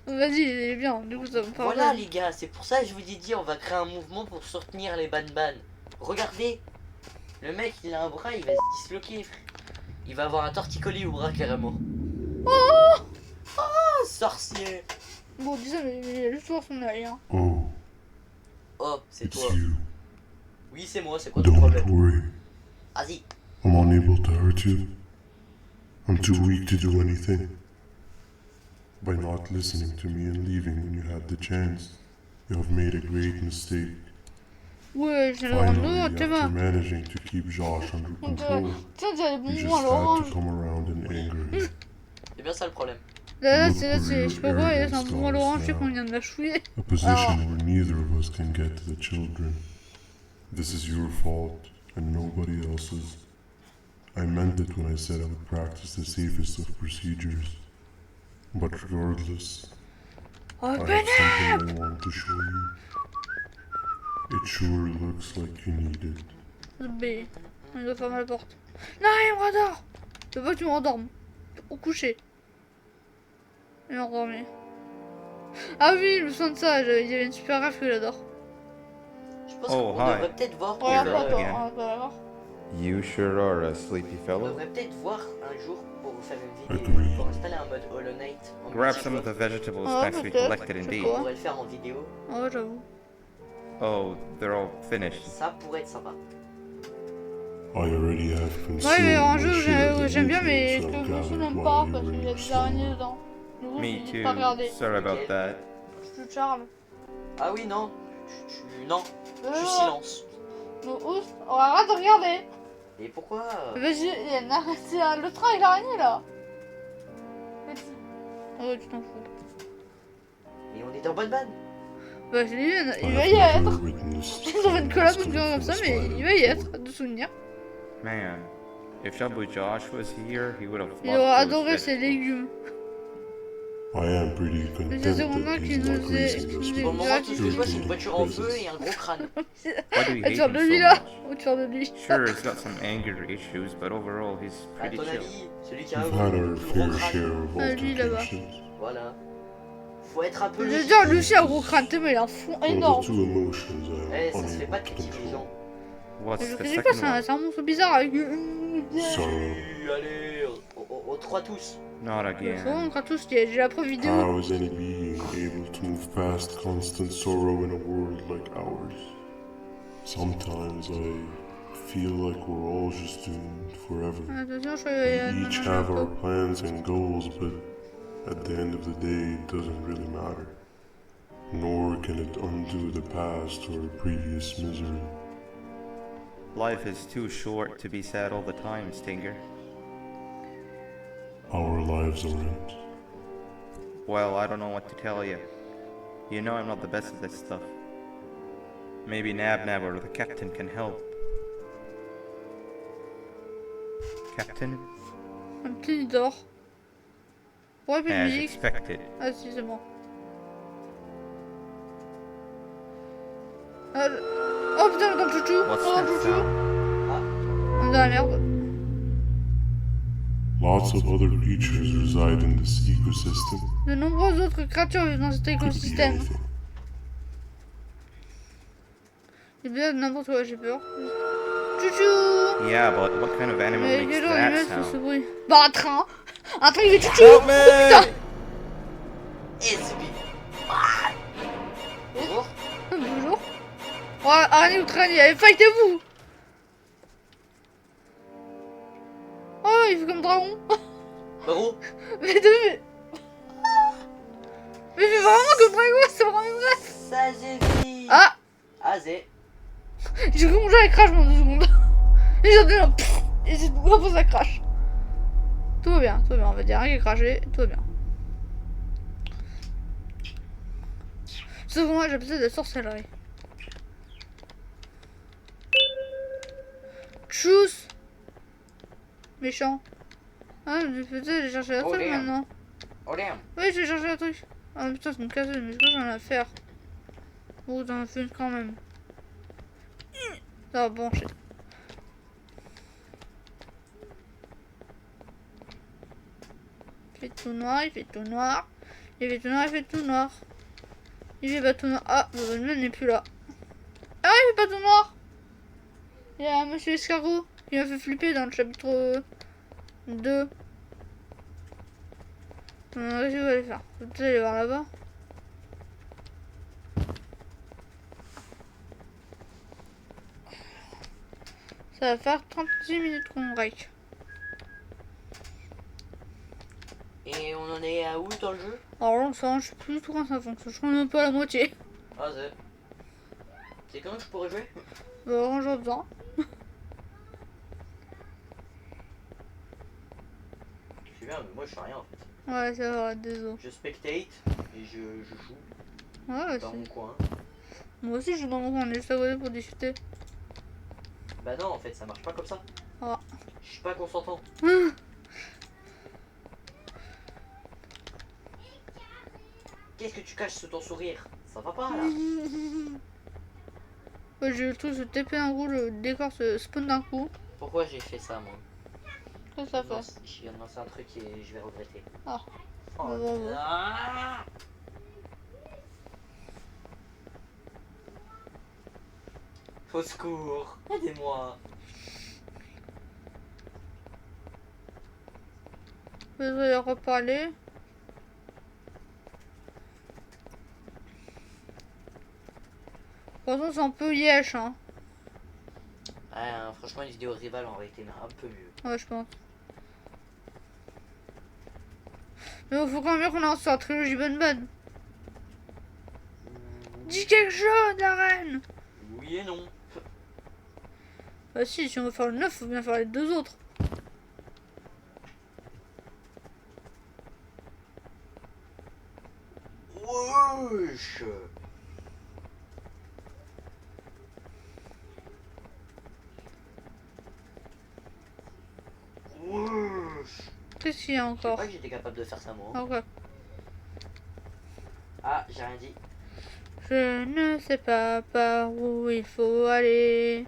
Vas-y, il est bien, du coup, ça me parle. Voilà, les gars, c'est pour ça que je vous ai dit, on va créer un mouvement pour soutenir les ban-ban. Regardez, le mec, il a un bras, il va se disloquer, frère. Il va avoir un torticolis au bras, carrément. Oh. Oh, sorcier. Bon, dis ça, mais il a juste voir son œil. Hein. Oh, Oh, c'est it's toi. you. Oui, c'est moi, c'est quoi ton Don't problème? worry. Vas-y. I'm unable to hurt you. I'm too weak to do anything. By not listening to me and leaving when you had the chance, you have made a great mistake. Ouais, j'ai le rendre Finally, tu after vois. managing to keep Josh under On dirait. control, Tiens, t'as les you bonbons just à had l'orange. to come around and anger him. C'est bien ça le problème. Là, c'est, je sais pas quoi, et là, c'est un bonbon à l'orange, je sais qu'on vient de la chouiller. A position where neither of us can get to the children. This is your fault and nobody else's. I meant it when I said I would practice the safest of procedures. But regardless, Oh, I have ben. something I want to show you. It sure looks like you need it. B. On doit fermer la porte. Non, il me rendort. Je veux pas que tu m'endormes. Au coucher. Il m'a endormi. Ah oui, je me souviens de ça. Il y avait une super rêve que j'adore. Je pense Oh, qu'on hi. devrait peut-être voir pour Regarde pas faire, toi. again. On va voir. You sure are a sleepy on fellow. devrait peut-être voir un jour pour faire une Agreed. vidéo pour installer un mode Hollow Knight. En Grab multi- some of the vegetables Oh, next we peut-être. collected Je sais indeed. pas. On pourrait le faire en vidéo. Ouais, j'avoue. Oh, they're all finished. Ça pourrait être sympa. I already have consumed Ouais, mais en my jeu, share of the j'aime bien, mais nutrients je I've me gathered souviens while pas you parce were qu'il y a in des araignées slumber. dedans. Du coup, je Me me dis de too. pas regarder. Sorry about that. Je te charme. Ah oui, non. Non, je silence. Nous ouf, on arrête de regarder. Et pourquoi Vas-y, il y a le train avec l'araignée là. Oh, tu t'en fous. Mais on est dans bonne banne. Bah, je l'ai vu, I il va have y être. never witnessed Ils ont fait une collab this ou quelque chose comme ça, colorful mais spider il va y before. être, de souvenirs. Man, if Shabu Josh was here, he would have Il aura loved those adoré ses vegetables. légumes. I am pretty Mais content c'est secondaire that qui he's nous not est- raising qui us nous est- Pour le with moment, tout ce que je vois, c'est une dirty voiture en feu presents. et un gros crâne. Why do you Elle hate sort him de so lui là. much? Ou tu sors de lui. Sure, he's got some anger issues, but overall he's À pretty ton chill. avis, celui qui a We've un had our gros fair crâne. share of Ah, lui, là-bas. altercations. Voilà. Faut être un peu Je veux logique. dire, lui aussi a un gros crâne, t'es, mais il a un fond Well, the énorme. two emotions I Eh, am ça se fait pas unable de to petits control. gens. What's Je the sais pas, second one? c'est un monstre bizarre avec. Sorrow. Allez, aux trois tous. Not Bon, again. on craint tous, j'ai la preuve vidéo. How is any being able to move past constant sorrow in a world like ours? Sometimes I feel like we're all just doomed forever. Attention, je suis. We each have our plans and goals, but at the end of the day, it doesn't really matter. Nor can it undo the past or previous misery. Life is too short to be sad all the time, Stinger. Our lives aren't. Well, I don't know what to tell you. You know I'm not the best at this stuff. Maybe Nab or the captain can help. Captain? Un petit dort. Ouais, puis As musique. expected. Ah, si, c'est bon. Oh putain, dans le chouchou. What's Oh, that chouchou. sound? On est dans la merde. Lots of other creatures reside in this ecosystem. De nombreuses autres créatures vivent dans cet Could be écosystème. anything. Il y a bien n'importe quoi, j'ai peur. Chouchou. Yeah, but what kind of animal Mais makes quel genre il that met ce sound? bruit? Bah, un train. Un train, il fait chouchou. Help me! Putain. Et c'est bien. Ah. Bonjour. Bonjour. Oh, araignée ou traînée, allez, fightez-vous. Oh, il fait comme dragon. Bravo. Mais de... Mais il fait vraiment comme dragon, c'est vraiment vrai. Ça, j'ai dit. Ah, Ah, zé. j'ai cru que mon jeu crash pendant 2 secondes. Et j'ai entendu un pfff, et c'est vraiment ça crash. Tout va bien, on va dire rien qui a crashé, tout va bien. Sauf que moi j'ai besoin de sorcellerie. Choose. Méchant. Ah, mais peut-être j'ai cherché un Oh, truc damn. maintenant. Oh damn. Oui, j'ai cherché un truc. Ah putain, c'est une cassette, mais qu'est-ce que j'en ai à faire? Oh, t'en as fait une quand même. Ça va brancher. Il fait tout noir, il fait tout noir. Il fait tout noir, il fait tout noir. Il fait pas tout noir. Ah, le mien n'est plus là. Ah, il fait pas tout noir. Il y a Monsieur Escargot qui m'a fait flipper dans le chapitre 2. Qu'est-ce que vous allez faire? Vous allez aller voir là-bas. Ça va faire 36 minutes qu'on break. Et on en est à où dans le jeu? Alors là, ça, je sais plus du tout quand ça fonctionne. Je crois même pas à la moitié. Ah, c'est quand je pourrais jouer? Bah, en jouant dedans. C'est bien, mais moi je fais rien en fait. Ouais, ça va, désolé. Je spectate et je joue Ouais, dans mon c'est... coin. Moi aussi, je suis dans mon coin, on est juste à côté pour discuter. Bah non, en fait, ça marche pas comme ça. Ah. Je suis pas consentant. Qu'est-ce que tu caches sous ton sourire? Ça va pas là. Ouais, j'ai eu le truc se TP d'un coup, le décor se spawn d'un coup. Pourquoi j'ai fait ça moi? Qu'est-ce que ça fait? Je viens de lancer un truc et je vais regretter. Ah. Oh, Ouais, ouais, ouais. ah. Au secours, aidez-moi. Je vais reparler. Par contre, c'est un peu yesh, hein. Ouais, franchement, une vidéo rivale aurait été un peu mieux. Ouais, je pense. Mais il faut quand même qu'on lance la trilogie Bonne Bonne. Dis quelque chose, la reine! Oui et non. Bah si on veut faire le 9, faut bien faire les deux autres. Wesh. Wesh. Qu'est-ce qu'il y a Je sais encore? pas que j'étais capable de faire ça moi. Ah, ok. Ah, j'ai rien dit. Je ne sais pas par où il faut aller.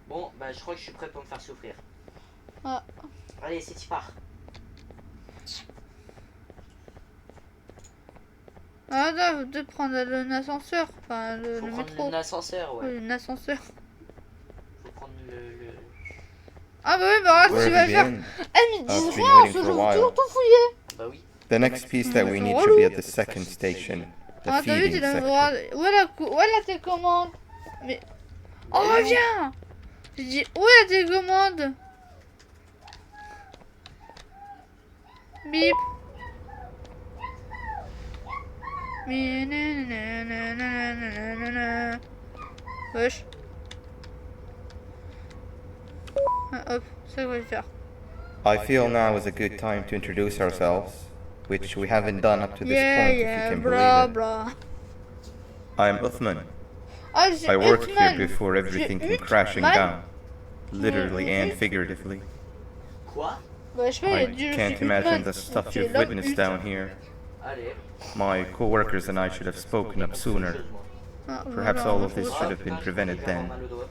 Bon, bah je crois que je suis prêt pour me faire souffrir. Ah. Allez, c'est y part. Ah là, vous devez prendre l'ascenseur. Enfin, Faut le prendre métro. l'ascenseur, ouais. Oui, l'ascenseur. Faut prendre le... Ah bah oui, bah Where tu vas have le you faire. been? Eh, mais I've dis been rien, waiting ce for a jour, while. toujours tout fouillé. Bah oui. The next piece that we need Relou. should be at the second station, the Ah, t'as vu, feeding t'es là, sector. où est la télécommande? Mais. Oh, reviens! J'ai dit, où est la télécommande? Bip. Mi, nanana. Wesh. Ah, hop, c'est quoi je vais faire. I feel now is a good time to introduce ourselves, which we haven't done up to this Yeah, point, if you yeah, can blah, believe it. blah. I'm Uthman. Ah, je suis I worked here Uthman. before Je suis everything came crashing Uthman. down, literally and figuratively. Quoi? Bah, je sais pas, I il dit, je can't suis imagine Uthman. the stuff Tu es you've l'homme witnessed Ut. down here. Allez. My co-workers and I should have spoken up sooner. Ah, Perhaps voilà, all of je this vois. should have been prevented then. Mal au doigt.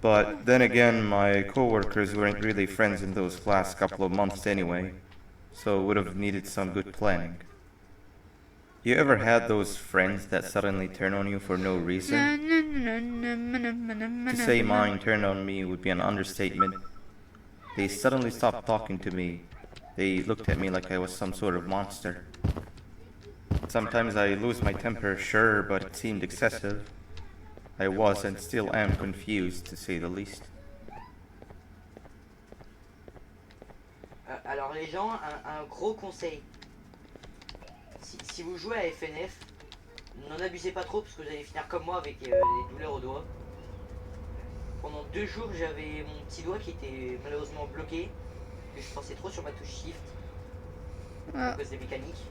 But then again, my co-workers weren't really friends in those last couple of months anyway, so would have needed some good planning. You ever had those friends that suddenly turn on you for no reason? To say mine turned on me would be an understatement. They suddenly stopped talking to me. They looked at me like I was some sort of monster. Sometimes I lose my temper, sure, but it seemed excessive. I was and still am confused, to say the least. Alors les gens, un gros conseil. Si vous jouez à FNF, n'en abusez pas trop parce que vous allez finir comme moi avec des douleurs au doigt. Pendant 2 jours, j'avais mon petit doigt qui était malheureusement bloqué. Que je pensais trop sur ma touche shift à Ah, cause des mécaniques.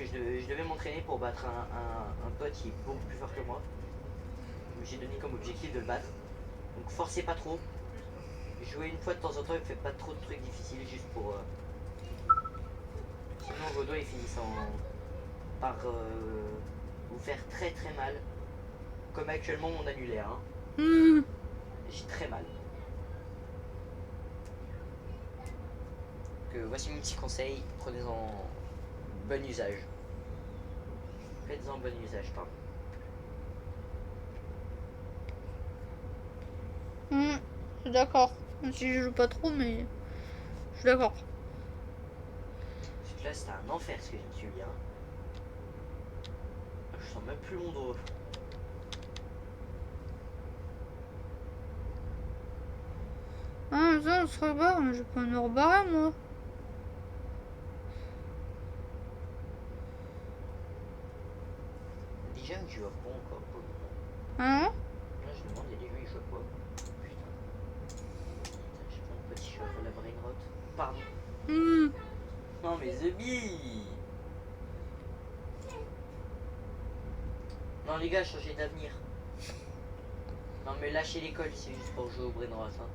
que je devais m'entraîner pour battre un pote qui est beaucoup plus fort que moi. J'ai donné comme objectif de le battre. Donc forcez pas trop. Jouez une fois de temps en temps et faites pas trop de trucs difficiles juste pour... Sinon vos doigts ils finissent par vous faire très très mal. Comme actuellement mon annulaire. Hein. J'ai très mal. Donc, voici mon petit conseil, prenez-en bon usage. Faites-en bon usage, pardon. Je suis d'accord. Même si je joue pas trop, mais je suis d'accord. Parce que là c'était un enfer ce que je me suis mis. Hein. Je sens même plus mon dos. Ah, mais ça, on se rebarre, mais je vais pas me rebarrer, moi. Déjà que je vois pas encore pour le moment. Hein? Là je demande, il y a des gens qui jouent pas. Putain. J'ai pas un petit chat pour la brain rot. Pardon. Non mais The Bee. Non les gars, changez d'avenir. Non mais lâchez l'école, c'est juste pour jouer au brain rot. Hein.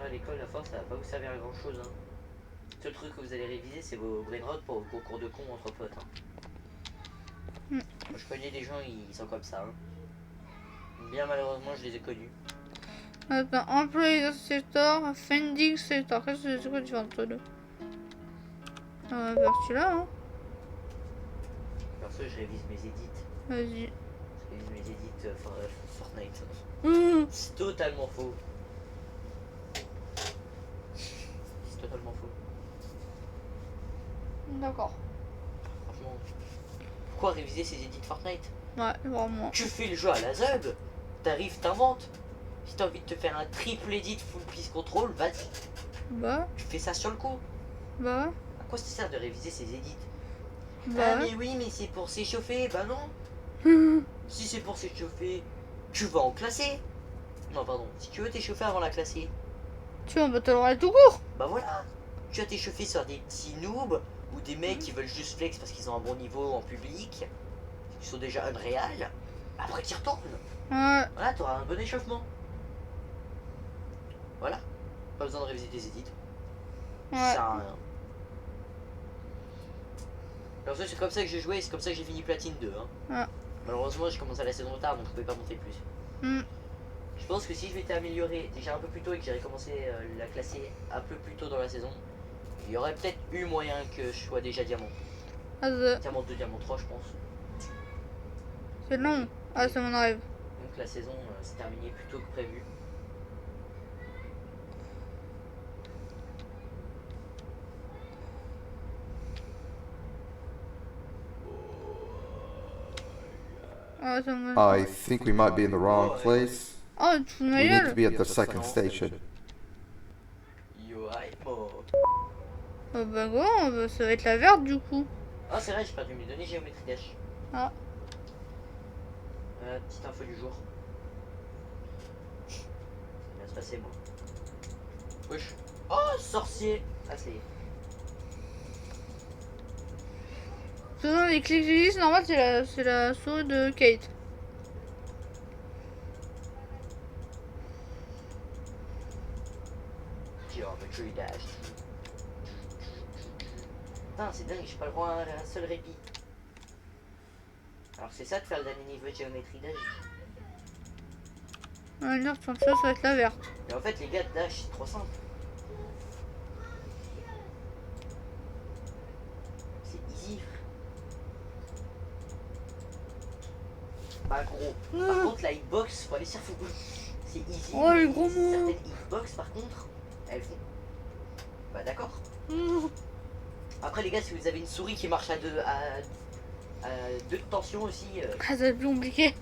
Là l'école, la force, ça va pas vous servir à grand chose. Hein. Le seul truc que vous allez réviser, c'est vos brain rot pour vos cours de con entre potes. Hein. Moi, je connais des gens, ils sont comme ça. Hein. Bien malheureusement, je les ai connus. Attends, Employee Sector, Fending Sector. Qu'est-ce que c'est quoi différent entre deux? On va vers celui-là, hein. Perso, je révise mes edits. Vas-y. Je révise mes edits Fortnite. Mmh. C'est totalement faux. C'est totalement faux. D'accord. Franchement. Pourquoi réviser ces edits Fortnite? Ouais, vraiment. Tu fais le jeu à la ZUB. T'arrives, t'inventes. Si t'as envie de te faire un triple edit full piece control, vas-y. Bah, Tu fais ça sur le coup. bah, À quoi ça sert de réviser ces edits? Ah bah. mais oui, mais c'est pour s'échauffer. Bah non. Si c'est pour s'échauffer, tu vas en classer. Non, pardon. Si tu veux t'échauffer avant la classer, Tu vas en battle royale tout court. bah voilà. Tu vas t'échauffer sur des petits noobs ou des mecs qui veulent juste flex parce qu'ils ont un bon niveau en public, qui sont déjà unreal. Après, tu retournes. Ouais. Voilà, t'auras un bon échauffement. Voilà. Pas besoin de réviser tes edits. Ça Ouais. sert à rien. Alors ça, c'est comme ça que j'ai joué, c'est comme ça que j'ai fini platine 2. Hein. Ouais. Malheureusement, j'ai commencé la saison tard, donc je pouvais pas monter plus. Je pense que si je m'étais amélioré déjà un peu plus tôt et que j'avais commencé la classer un peu plus tôt dans la saison, il y aurait peut-être eu moyen que je sois déjà diamant. Vas-y. Diamant 2, diamant 3, je pense. C'est long. Ah, c'est mon rêve. Donc la saison s'est terminée plus tôt que prévu. Ah, c'est mon I think we might be in the wrong place. Oh, tu te fous de ma We need to gueule. be at the second station. Yo, hypo. Oh, bah, go, ça va être la verte du coup. Ah, c'est vrai, j'ai perdu mes données géométrie dash. Ah. Petite info du jour. Ça va bien se passer, moi. Wesh. Oh, sorcier. Ah, ça y est. Selon les clics que c'est normal, c'est la souris de Kate. Geometry dash. Putain, c'est dingue, j'ai pas le droit à un seul répit. Alors c'est ça de faire le dernier niveau de géométrie dash. On va dire que ça va être la verte. Mais en fait les gars de dash c'est trop simple. C'est easy. Bah gros. Par contre la hitbox, faut aller sur fou. C'est easy. Oh, les mais gros mots. certaines hitbox par contre, elles font. Bah d'accord. Après les gars, si vous avez une souris qui marche à deux de tension aussi. Ah, ça va être plus compliqué.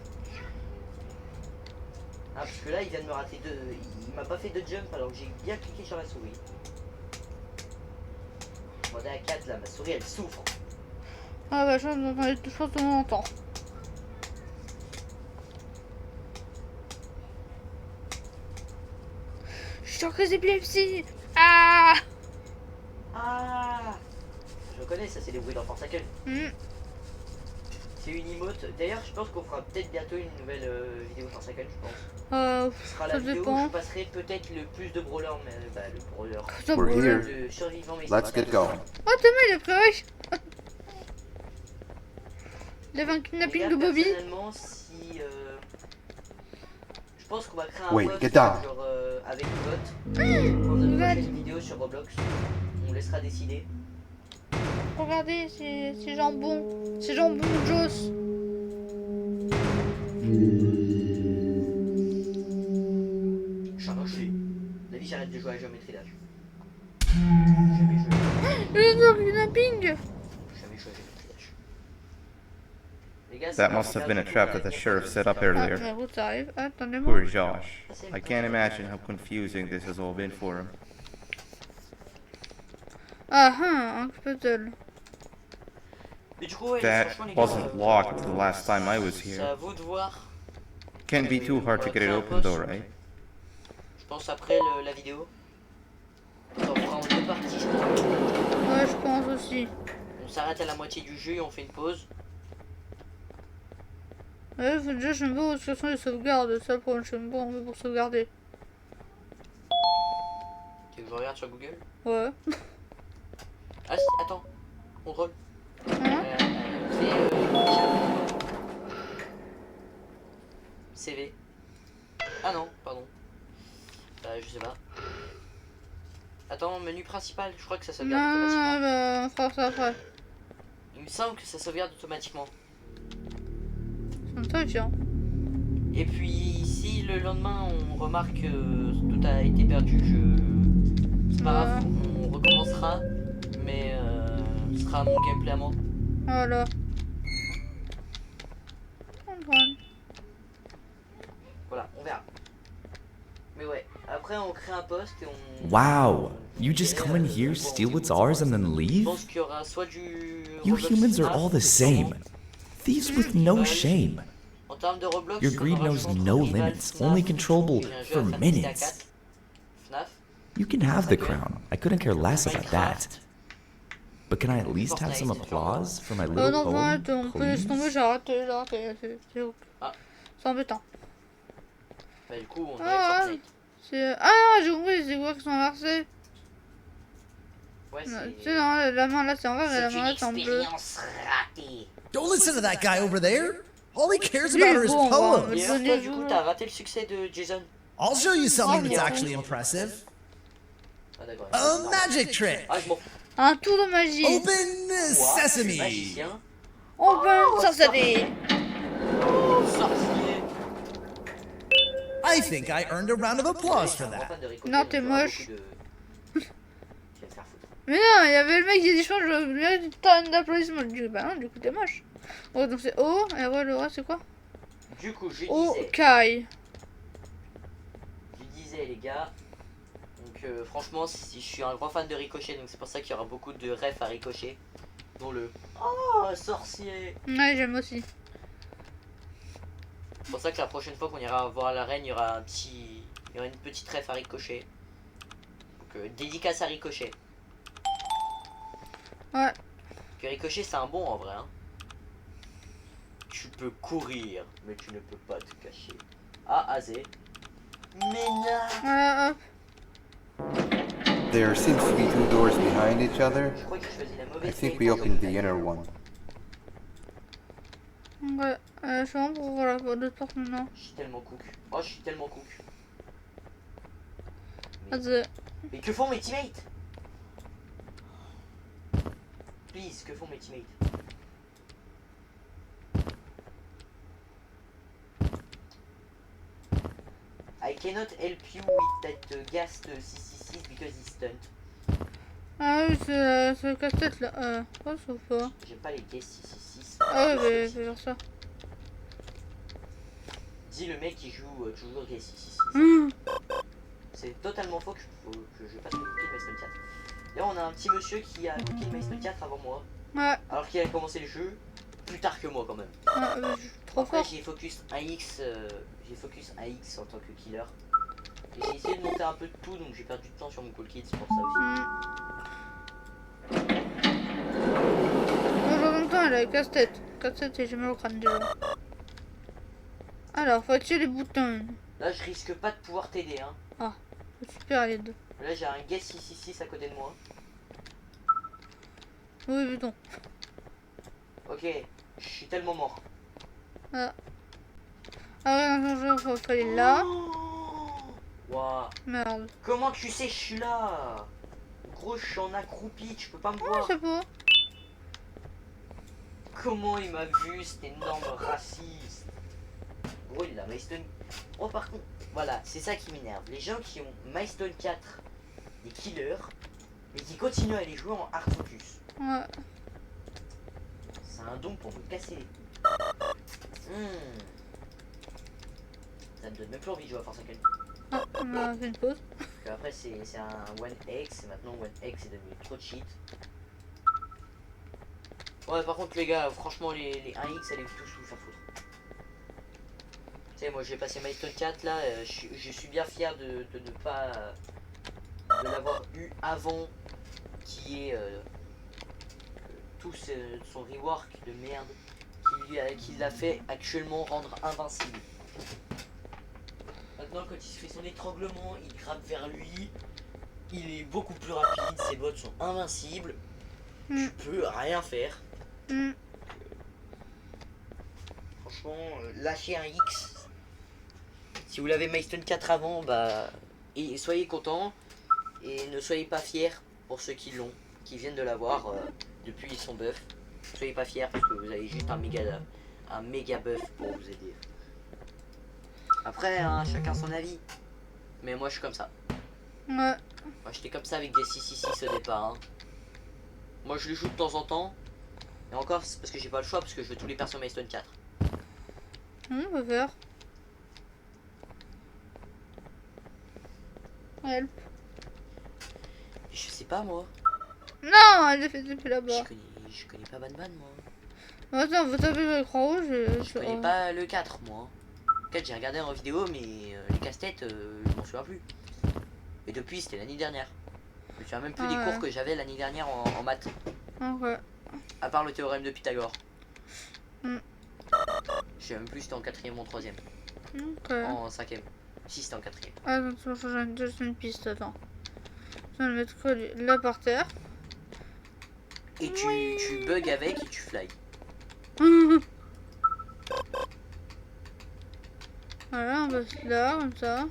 Ah, parce que là il vient de me rater deux. Il m'a pas fait de jump alors que j'ai bien cliqué sur la souris. On est à 4 là, ma souris elle souffre. Ah, bah, je pense qu'on entend. Je suis en crise d'épilepsie. Ah! Ah, je reconnais connais, ça c'est les bruits d'enfants ça gueule. C'est une emote. D'ailleurs, je pense qu'on fera peut-être bientôt une nouvelle vidéo sur sa gueule, je pense. Ce sera la Ça vidéo où dépend. je passerai peut-être le plus de brawlers, mais le brawler. Ça We're brûle. here. Le survivant, mais Let's get going. Oh, Thomas, il est prêt, wesh. Il avait un kidnapping de Bobby. Personnellement, si je pense qu'on va créer un Wait, post get down. genre, avec le bot pour notre God. prochaine vidéo sur Roblox. On laissera décider. Regardez, c'est jambon. C'est jambon Joss. Chargé. David, j'arrête de jouer à géométrie d'âge. Jamais joué. Il est dans le kidnapping. Jamais joué à géométrie d'âge. Les gars, That must have been a trap that the sheriff set up Ah, earlier. mais route arrive. Attendez-moi. Poor Josh. I can't imagine how confusing this has all been for him. Ah, un puzzle. Mais du coup, ouais, That franchement, les gars, wasn't locked the last time I was c'est here. à vous de voir. Can't be too hard to get it open though, right? Je pense après la vidéo. On fera en deux parties, je pense. Ouais, je pense aussi. On s'arrête à la moitié du jeu et on fait une pause. Ouais, déjà, j'aime pas où sont les sauvegardes. Ça, pour j'aime pas, on veut pour sauvegarder. Tu veux que je regarde sur Google? Ouais. Ah, attends. Contrôle. Hein? CV. Ah non, pardon. Je sais pas. Attends, menu principal, je crois que ça sauvegarde automatiquement. Non, bah, on fera ça après. Il me semble que ça sauvegarde automatiquement. C'est ça, tiens. Et puis, si le lendemain on remarque que tout a été perdu, c'est pas grave, on recommencera. Mais ce sera mon gameplay à moi. Voilà. Voilà, on verra. Mais ouais, après on crée un poste et on... Wow, you just come in here, steal what's ours, and then Je leave? pense qu'il y aura soit du... You Roblox humans are Snap, all the same. Thieves with no shame. En termes de Roblox, Your on greed aura knows juste no entre Rival, limits, FNAF, only controllable et un jeu for à faire tester à minutes. 4. FNAF, You can have the crown. I couldn't care less about that. Minecraft. But can I at least have some applause for my little Non, poem, arrête, on peut laisser tomber, please? j'ai raté, Ah. C'est embêtant. Bah du coup, on Ah, enlève Fortnite. C'est... Ah, j'ai compris, c'est quoi qui sont inversés. Ouais, Tu sais, c'est... non, la main là c'est en vert et la C'est main une là c'est en bleu. expérience ratée. Don't listen to that guy over there. All he cares Lui, about are his bon, poems. Et alors, toi, du coup, t'as raté le succès de Jason. I'll show you something that's yeah. actually impressive. Ah d'accord. A magic trick. Ah, je m'en fous. Un tour de magie. Open Moi, je suis sesame. magicien. On peut sorcerer. Sorcier. I think I earned a round of applause for that. Non, t'es moche. Tu vas te faire foutre. Mais non, il y avait le mec qui a dit je pense que je mérite une tonne d'applaudissements. Je dis bah non, du coup t'es moche. Oh, donc c'est O, et après le reste c'est quoi? Du coup, je O, disais, Kai. les gars. Donc franchement, si je suis un grand fan de Ricochet, donc c'est pour ça qu'il y aura beaucoup de refs à Ricochet. Dont le oh sorcier. Ouais, j'aime aussi. C'est pour ça que la prochaine fois qu'on ira voir la reine, il y aura une petite ref à Ricochet. Donc dédicace à Ricochet. Ouais. Que Ricochet c'est un bon en vrai. Hein. Tu peux courir, mais tu ne peux pas te cacher. Ah, Azé. Mais non. Voilà, hop. There seems to be 2 doors behind each other. Je crois que j'ai choisi la I mauvaise think taille we pour opened the jouer. inner one. Ouais, je suis vraiment pour voir d'autres portes maintenant. Je suis tellement cook. Oh, je suis tellement cook. Vas-y. Mais que font mes teammates? Please, que font mes teammates? I cannot help you with that ghast 666 because he's stunned. Ah oui, c'est le casse-tête là. Oh, sauf pas. J'aime pas les ghast 666. Ah ouais, mais fais faire ça. Dis le mec qui joue toujours ghast 666. Hum. C'est totalement faux que je fasse le cookie de Mace 4. Là, on a un petit monsieur qui a cookie de Mace 4 avant moi. Ouais, Alors qu'il a commencé le jeu plus tard que moi quand même. je suis trop Après, fort. j'ai focus AX en tant que killer. Et j'ai essayé de monter un peu de tout, donc j'ai perdu de temps sur mon cool kit, c'est pour ça aussi. Hum. la casse-tête. Casse-tête et j'ai mal au crâne déjà. Alors, faut activer les boutons. Là, je risque pas de pouvoir t'aider, hein. Ah, super les deux. Là, j'ai un Guess 666 à côté de moi. Oui, bouton. Ok, je suis tellement mort. Ah. Ah ouais, non, faut aller là. Waouh. Merde. Comment tu sais que je suis là? Gros, je suis en accroupi, tu peux pas me Ah, voir. c'est beau. Comment il m'a vu, cet énorme raciste? Gros, il a Milestone. Oh, par contre, voilà, c'est ça qui m'énerve. Les gens qui ont Milestone 4, des killers, mais qui continuent à les jouer en hard focus. Ouais. C'est un don pour me casser les couilles. Ça me donne même plus envie de jouer à Force Awakens. Ah, on a fait une pause. Parce qu'après, c'est un One X, et maintenant One X est devenu trop de shit. Ouais, par contre, les gars, franchement, les 1X, allez tous vous faire foutre. Tu sais, moi j'ai passé Milestone 4 là, je suis bien fier de ne pas. De l'avoir eu avant qui est tout son rework de merde qui l'a fait actuellement rendre invincible. Maintenant, quand il se fait son étranglement, il grappe vers lui, il est beaucoup plus rapide, ses bottes sont invincibles, tu peux rien faire. Franchement, lâchez un X. Si vous l'avez Milestone 4 avant, bah, et soyez contents et ne soyez pas fiers pour ceux qui l'ont, qui viennent de l'avoir depuis son buff. Soyez pas fiers parce que vous avez juste un méga buff pour vous aider. Après, hein, chacun son avis. Mais moi, je suis comme ça. Ouais. Moi, j'étais comme ça avec des 666 au départ. Hein. Moi, je le joue de temps en temps. Et encore, c'est parce que j'ai pas le choix, parce que je veux tous les persos Milestone 4. On va faire. Help. Je sais pas, moi. Non, elle est fait depuis là-bas. Je connais pas Banban, moi. Attends, vous tapez l'écran rouge et Je connais pas le 4, moi. Le 4, j'ai regardé en vidéo, mais les casse-têtes, je m'en souviens plus. Et depuis, c'était l'année dernière. Je me souviens même plus des cours que j'avais l'année dernière en maths. Ok. À part le théorème de Pythagore. Je sais même plus si c'était en 4ème ou en 3ème. Ok. En 5ème. Si c'était en 4ème. Attends, j'ai juste une piste, attends. Je vais le mettre collé là par terre. Et tu bugs avec et tu fly. Voilà, on va se là, comme ça.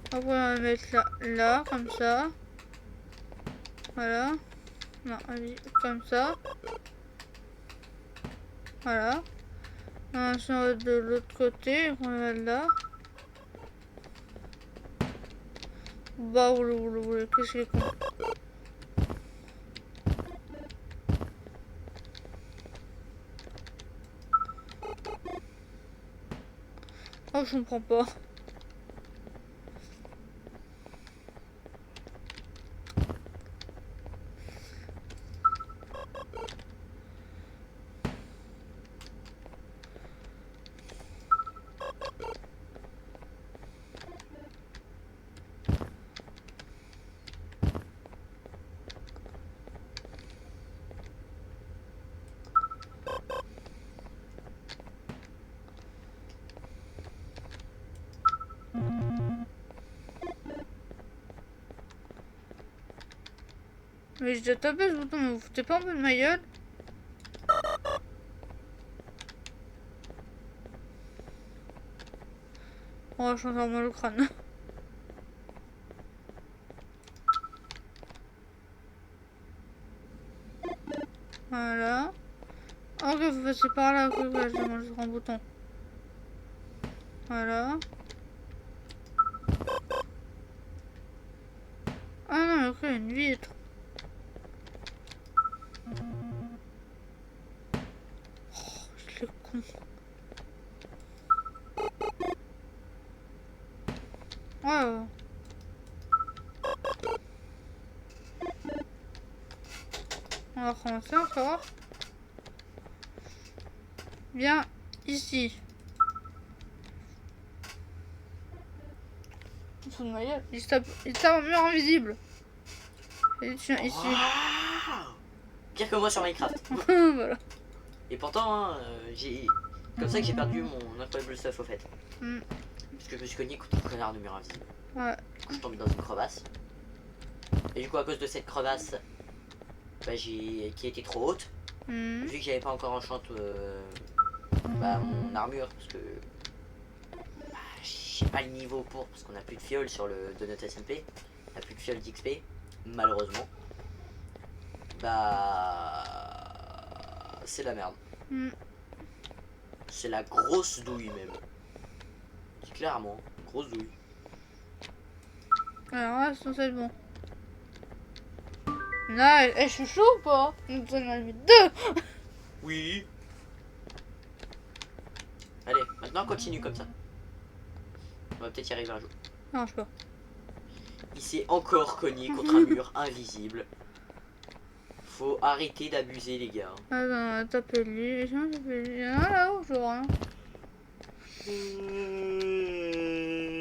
Après, on va le mettre là, comme ça. Voilà. Non, allez, comme ça. Voilà. Ensuite, on va de l'autre côté, on va là. Bah, qu'est-ce qu'il est con. Oh, je comprends pas. Mais j'ai déjà tapé ce bouton, mais vous foutez pas un peu de ma gueule? Oh, je suis encore mal au crâne. Voilà. Ok, vous passez par là, ok, je demande sur un bouton. Voilà. Ah non, ok, une vitre. Oh, je l'ai con. Ouais. On va recommencer encore. Bien ici. Il faut de ma gueule. Il tape en mur invisible. Et tiens, ici. Pire que moi sur Minecraft. Voilà. Et pourtant, hein, j'ai... Comme ça que j'ai perdu mon incroyable stuff au fait. Mm. Parce que je me suis cogné contre un connard de mur invisible. Ouais. Du coup, je suis tombé dans une crevasse. Et du coup, à cause de cette crevasse, bah, qui était trop haute, Mm. vu que j'avais pas encore enchanté mon armure, parce que bah, j'ai pas le niveau pour, parce qu'on a plus de fiole sur le Donut SMP, on a plus de fiole d'XP, malheureusement. Bah, c'est la merde. Mm. C'est la grosse douille même. C'est clairement grosse douille. Alors là, c'est censé être bon. Là, je suis chaud ou pas? Nous en avons mis 2. Oui. Allez, maintenant continue comme ça. On va peut-être y arriver un jour. Non, je sais pas. Il s'est encore cogné contre un mur invisible. Faut arrêter d'abuser les gars. Attends, taper lui. Il y en a là-haut, je vois rien.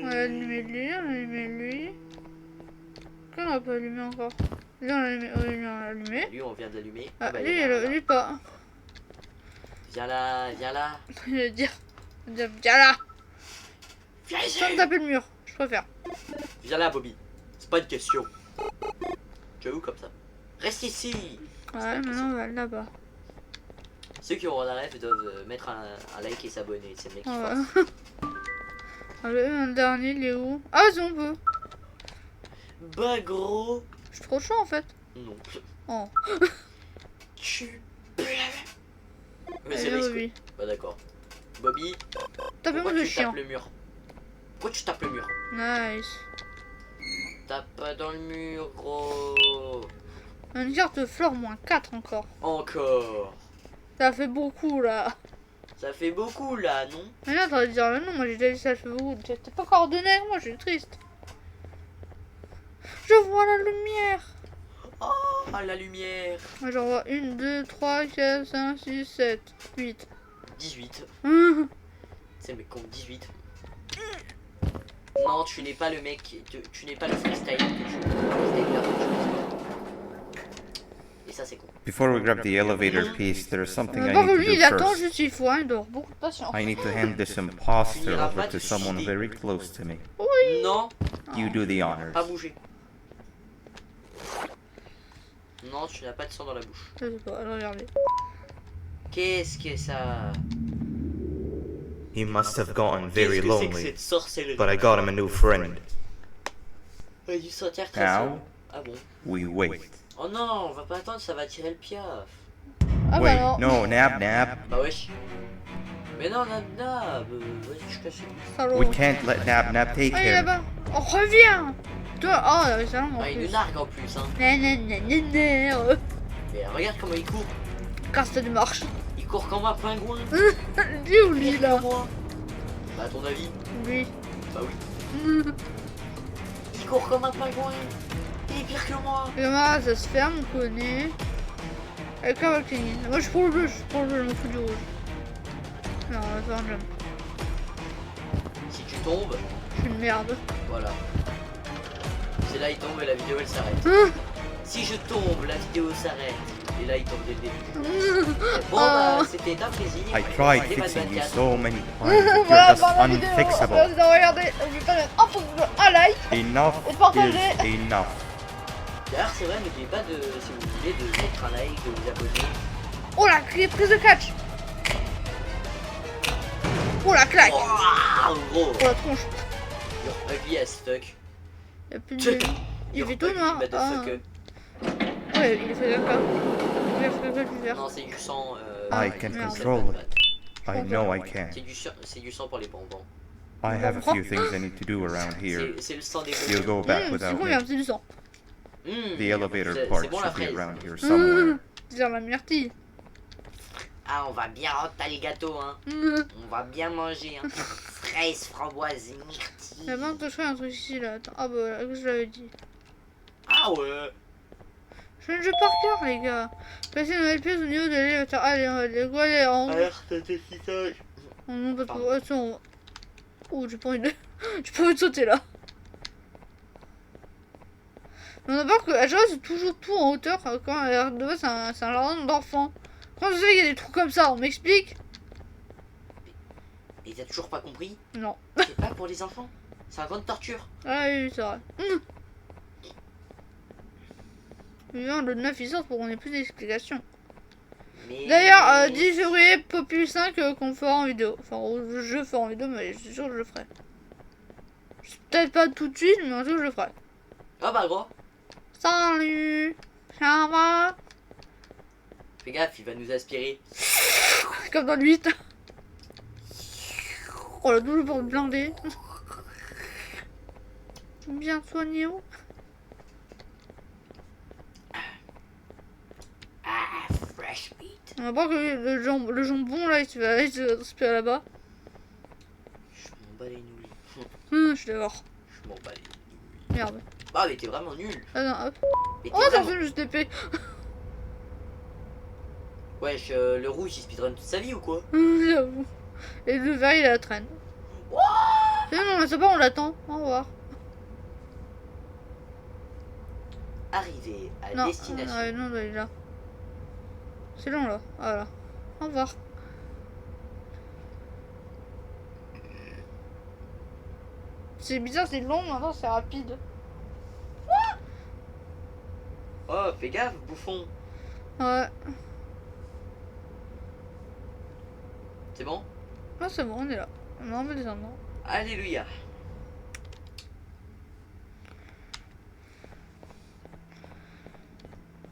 On a allumé lui, on a allumé lui. Quand on a pas allumé encore? Lui, on a allumé. Oui, lui, on a allumé. Lui on vient d'allumer. Ah, bah, lui, il y en a un là. lui pas. Viens là, viens là. Je vais dire. Viens là. Viens ici. Sans me taper le mur, je préfère. Viens là Bobby. C'est pas une question. Tu vas où comme ça? Reste ici. Ouais, maintenant on va là-bas. Ceux qui auront la rêve doivent mettre un like et s'abonner. C'est le mec qui Ouais. force. Allez, un dernier, il est où? Ah, si on peut. Bah gros. Je suis trop chaud en fait. Non. Oh. Tu plais. Mais c'est Allez, risque. Bobby. Bah d'accord. Bobby, Tapez-moi pourquoi le tu chien. tapes le mur? Pourquoi tu tapes le mur? Nice. Tape pas dans le mur, gros. Une carte flore moins 4 encore. Encore. Ça fait beaucoup là. Ça fait beaucoup là, non? Mais là, t'aurais dû dire non, moi j'ai déjà dit ça fait beaucoup. T'es pas coordonné avec moi, je suis triste. Je vois la lumière. Oh, la lumière. Moi j'en vois 1, 2, 3, 4, 5, 6, 7, 8. 18. Hum. C'est mec compte 18. Non, tu n'es pas le mec, tu n'es pas le freestyle que tu Et ça c'est con. Before we grab the elevator piece, there's something I Par need to lui, do il attend first. juste, il faut, hein, il doit avoir beaucoup de patience. I need to hand this imposter over to someone very close to me. Oui. Non, You do the honors. pas bouger. Non, tu n'as pas de sang dans la bouche. Je sais pas, regardez. Qu'est-ce que ça? He must have gotten Qu'est-ce very que c'est que lonely, cette sorcellerie? but I got him a new friend. Il a dû sentir très Now, seul. Ah bon? we wait. Oh non, on va pas attendre, ça va tirer le piaf. Ah Wait, bah non. no, Nab Nab. Bah wesh. Mais non, Nab, vas-y, je casse. Salaud. We can't let Nab Nab take Ah, il est him. là-bas. Oh, reviens. Toi, oh, c'est un en Ah, il nous plus. nargue en plus, hein. Nananana. Mais regarde comment il court. Casse de marche. Il court comme un pingouin. Lui ou lui là? Moi. Bah, à ton avis? Lui. Bah oui. Il court comme un pingouin. Il est pire que moi. Et là, ça se ferme, on connaît. Avec un Valkyrie. Moi, je suis pour le bleu, je suis pour le bleu, je m'en fous du rouge. Non, on va faire un jump. Si tu tombes, Je suis une merde. voilà. C'est là, il tombe et la vidéo elle s'arrête. Si je tombe, la vidéo s'arrête. Et là, il tombe dès le début. Bon, bah, c'était un plaisir. I tried C'était fixing you 24. so many times, but Voilà, you're just par la vidéo. unfixable. Regardez, n'oubliez pas de mettre un pouce bleu, un like. Enough Et partagez. is enough. D'ailleurs, c'est vrai, n'oubliez pas de, si vous voulez, de mettre un like, de vous abonner. Oh la prise de catch. Oh la claque. Waouh, gros. Oh la tronche. You're ugly as fuck. Y'a plus de... Il You're fait tout ugly, noir. Ah. motherfucker. Ouais, il fait caca. Il a fait caca du vert. Non, c'est du sang. I can merde. control it. I know I can. C'est du sang pour les bonbons. I have a few things I need to do around here. C'est le sang des You'll bonbons. go back C'est without combien? me. C'est du sang. Mmh, The elevator c'est part bon la should be fraise. around here somewhere. C'est la myrtille. Ah, on va bien rentrer les gâteaux, hein. On va bien manger, hein. Fraise, framboise, myrtille. Y'a pas touché un truc ici là. Attends. Ah bah voilà, je l'avais dit. Ah ouais. Je fais un jeu par cœur, les gars. Placez une nouvelle pièce au niveau de l'élévateur. Allez, on va dégoûter en haut. Alerte d'affichage. Oh non, pas trop. Attends. Oh, j'ai pas envie de. J'ai pas envie de sauter là. Mais on a peur que à chaque fois, c'est toujours tout en hauteur. Quand de base, c'est un jardin d'enfants. Comment ça se fait qu'il y a des trous comme ça? On m'explique? Et t'as toujours pas compris? Non. C'est pas pour les enfants. C'est un camp de torture. Ah oui, c'est vrai. Vivant le 9 il sort pour qu'on ait plus d'explications. Mais... D'ailleurs, 10 février, Popul 5 qu'on fera en vidéo. Enfin, je ferai en vidéo, mais je suis sûr que je le ferai. Peut-être pas tout de suite, mais en tout cas, je le ferai. Ah bah gros. Salut! Ça va? Fais gaffe, il va nous aspirer. Comme dans le 8. Oh la double porte blindée. Bien soigné. Ah, fresh meat. On va voir que le jambon là, il se va respirer là-bas. Je m'en bats les nouilles. Je suis d'accord. Je m'en bats les nouilles. Merde. Ah mais t'es vraiment nul. Ah non, hop. Mais t'es Oh, vraiment... attention, juste épée. Wesh, le rouge il speedrun toute sa vie ou quoi? J'avoue. Et le vert, il a la traîne. Non, mais c'est pas, on l'attend. Au revoir. Arrivé à Non, destination. non, il est là. C'est long là. Voilà. Au revoir. C'est bizarre, c'est long, maintenant c'est rapide. Oh, fais gaffe, bouffon. Ouais. C'est bon? Ah, c'est bon, on est là. On va descendre. Alléluia.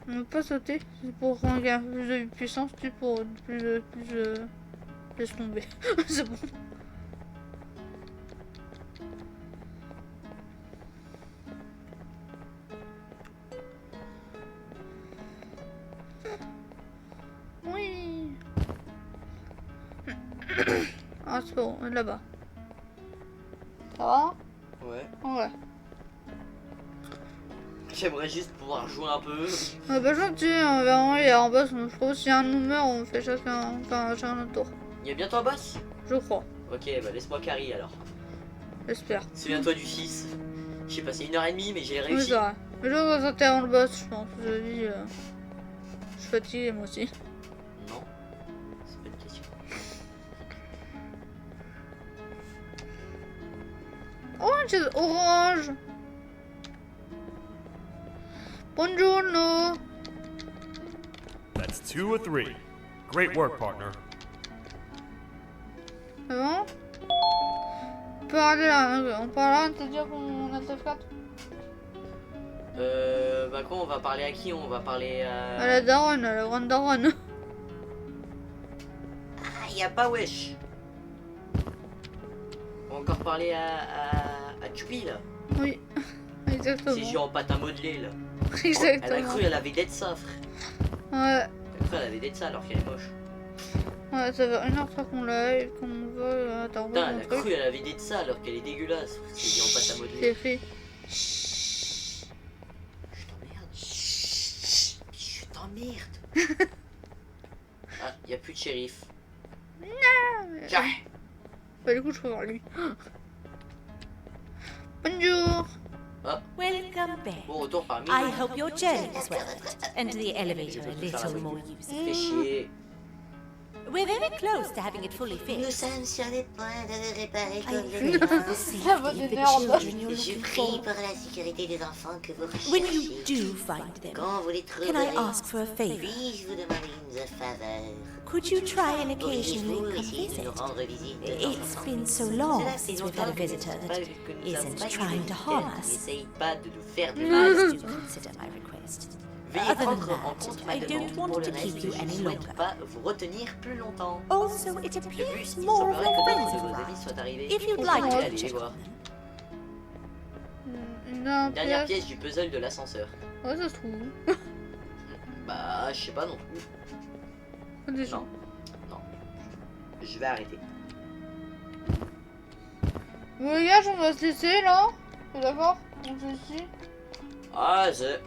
On ne peut pas sauter. C'est pour qu'on gagne plus de puissance, pour plus. Laisse tomber. C'est bon. Oui. Ah, c'est bon, on est là-bas. Ça va? Ouais. Ouais. J'aimerais juste pouvoir jouer un peu. On va pas gentil, on va en et en bas, je crois que si un numéro, on fait chacun notre tour. Il y a bientôt un boss? Je crois. Ok, bah laisse-moi carry alors. J'espère. Souviens-toi du 6. J'ai passé 1h30 mais j'ai Oui, réussi. c'est vrai. Mais je vais sauter avant le boss, je pense. Je dis, je suis fatigué moi aussi. Non, c'est pas une question. Oh, une chaise orange. Buongiorno. That's 2 or 3. Great work, partner. C'est bon? On peut aller là, on peut aller te dire qu'on a le F4. Bah quoi, on va parler à qui? On va parler À la daronne, à la grande daronne. Ah, y a pas wesh. On va encore parler à Choupi là. Oui, exactement. C'est genre en patin modelé là. Exactement. Elle a cru elle avait d'être ça, frère. Ouais. Elle a cru elle avait d'être ça alors qu'elle est moche. Ouais, ça va 1h03 qu'on l'a et qu'on va. Attends, on Putain, va elle a montrer. cru elle avait d'être ça alors qu'elle est dégueulasse. C'est dit en patin modelé. C'est fait. Je t'emmerde. Je t'emmerde. Ah, y a plus de shérif. Tiens. Bah, du coup, je peux voir lui. Bonjour. Welcome back. Bon retour parmi. I hope your journey was well, and the elevator a little more useful. Fais chier. We're very close to having it fully Nous fixed. sommes sur le point de le réparer I complètement. pray for the safety of the children you're Je looking prie for. pour la sécurité des enfants que vous When you recherchez. do find them, Quand vous les can I trouverez, ask for a favor? puis-je vous demander une faveur? Could you try and Pourriez-vous occasionally come essayer de visit? nous rendre visite de temps en It's temps? been so long Cela fait since we've had a longtemps que visitor nous that n'avons pas- isn't pas trying to eu harm quelqu'un qui us. n'essaye pas de nous faire du mal. Please do consider my request. Veuillez Other than prendre en compte that, ma I don't demande. want Pour le to reste, keep je you ne any souhaite longer. pas vous retenir plus longtemps. Also, it De plus, appears il more of semblerait que your d'autres friends de vos have amis soient arrivés. If you'd like to Allez les check voir. on them. Une Dernière pièce du puzzle de l'ascenseur. Ouais, ça se trouve. Bah, je sais pas non plus. Déjà. Non. Non. Je vais arrêter. Bon, les gars, on va se laisser là. T'es d'accord? On se laisse ici. Ah, c'est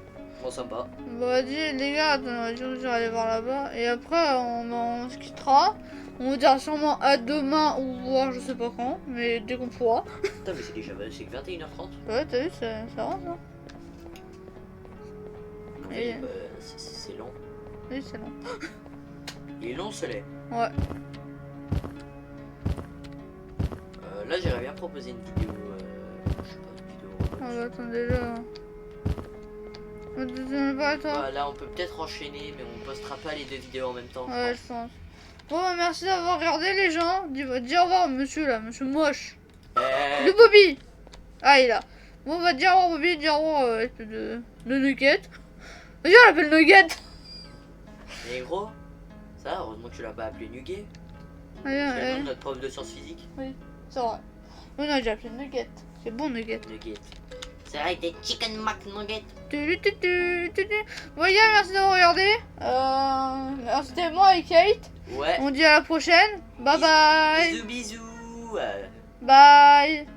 bon, sympa. Bon, vas-y, les gars, attends, je vais aller voir là-bas. Et après, on se quittera. On vous dira sûrement à demain ou voir, je sais pas quand. Mais dès qu'on pourra. Putain, mais c'est déjà c'est que 21h30. Ouais, t'as vu, ça avance, hein. Oui, Et- bah, c'est long. Oui, c'est long. Il est long ce lait. Ouais. Là j'aimerais bien proposer une vidéo. Je sais pas, une vidéo. Ah bah attendez là. Attends, pas toi. Bah, là on peut peut-être enchaîner, mais on postera pas les deux vidéos en même temps. Ouais, je pense. Bon, bah, merci d'avoir regardé les gens. Dis au revoir, monsieur là, monsieur moche. Le Bobby. Ah, il est là. Bon, on va dire au revoir, Bobby, dire au revoir, espèce de Nugget. Vas-y, on l'appelle Nugget. Mais gros, ça, heureusement que tu l'as pas appelé Nugget. Ouais, C'est le nom ouais. de notre prof de sciences physiques. Oui, c'est vrai. On a déjà appelé Nugget. C'est bon, Nugget. Nugget. C'est vrai, des chicken McNuggets. Bon, les gars, merci d'avoir regardé. C'était moi et Kate. Ouais. On dit à la prochaine. Bye bye. Bisous bisous. Bye.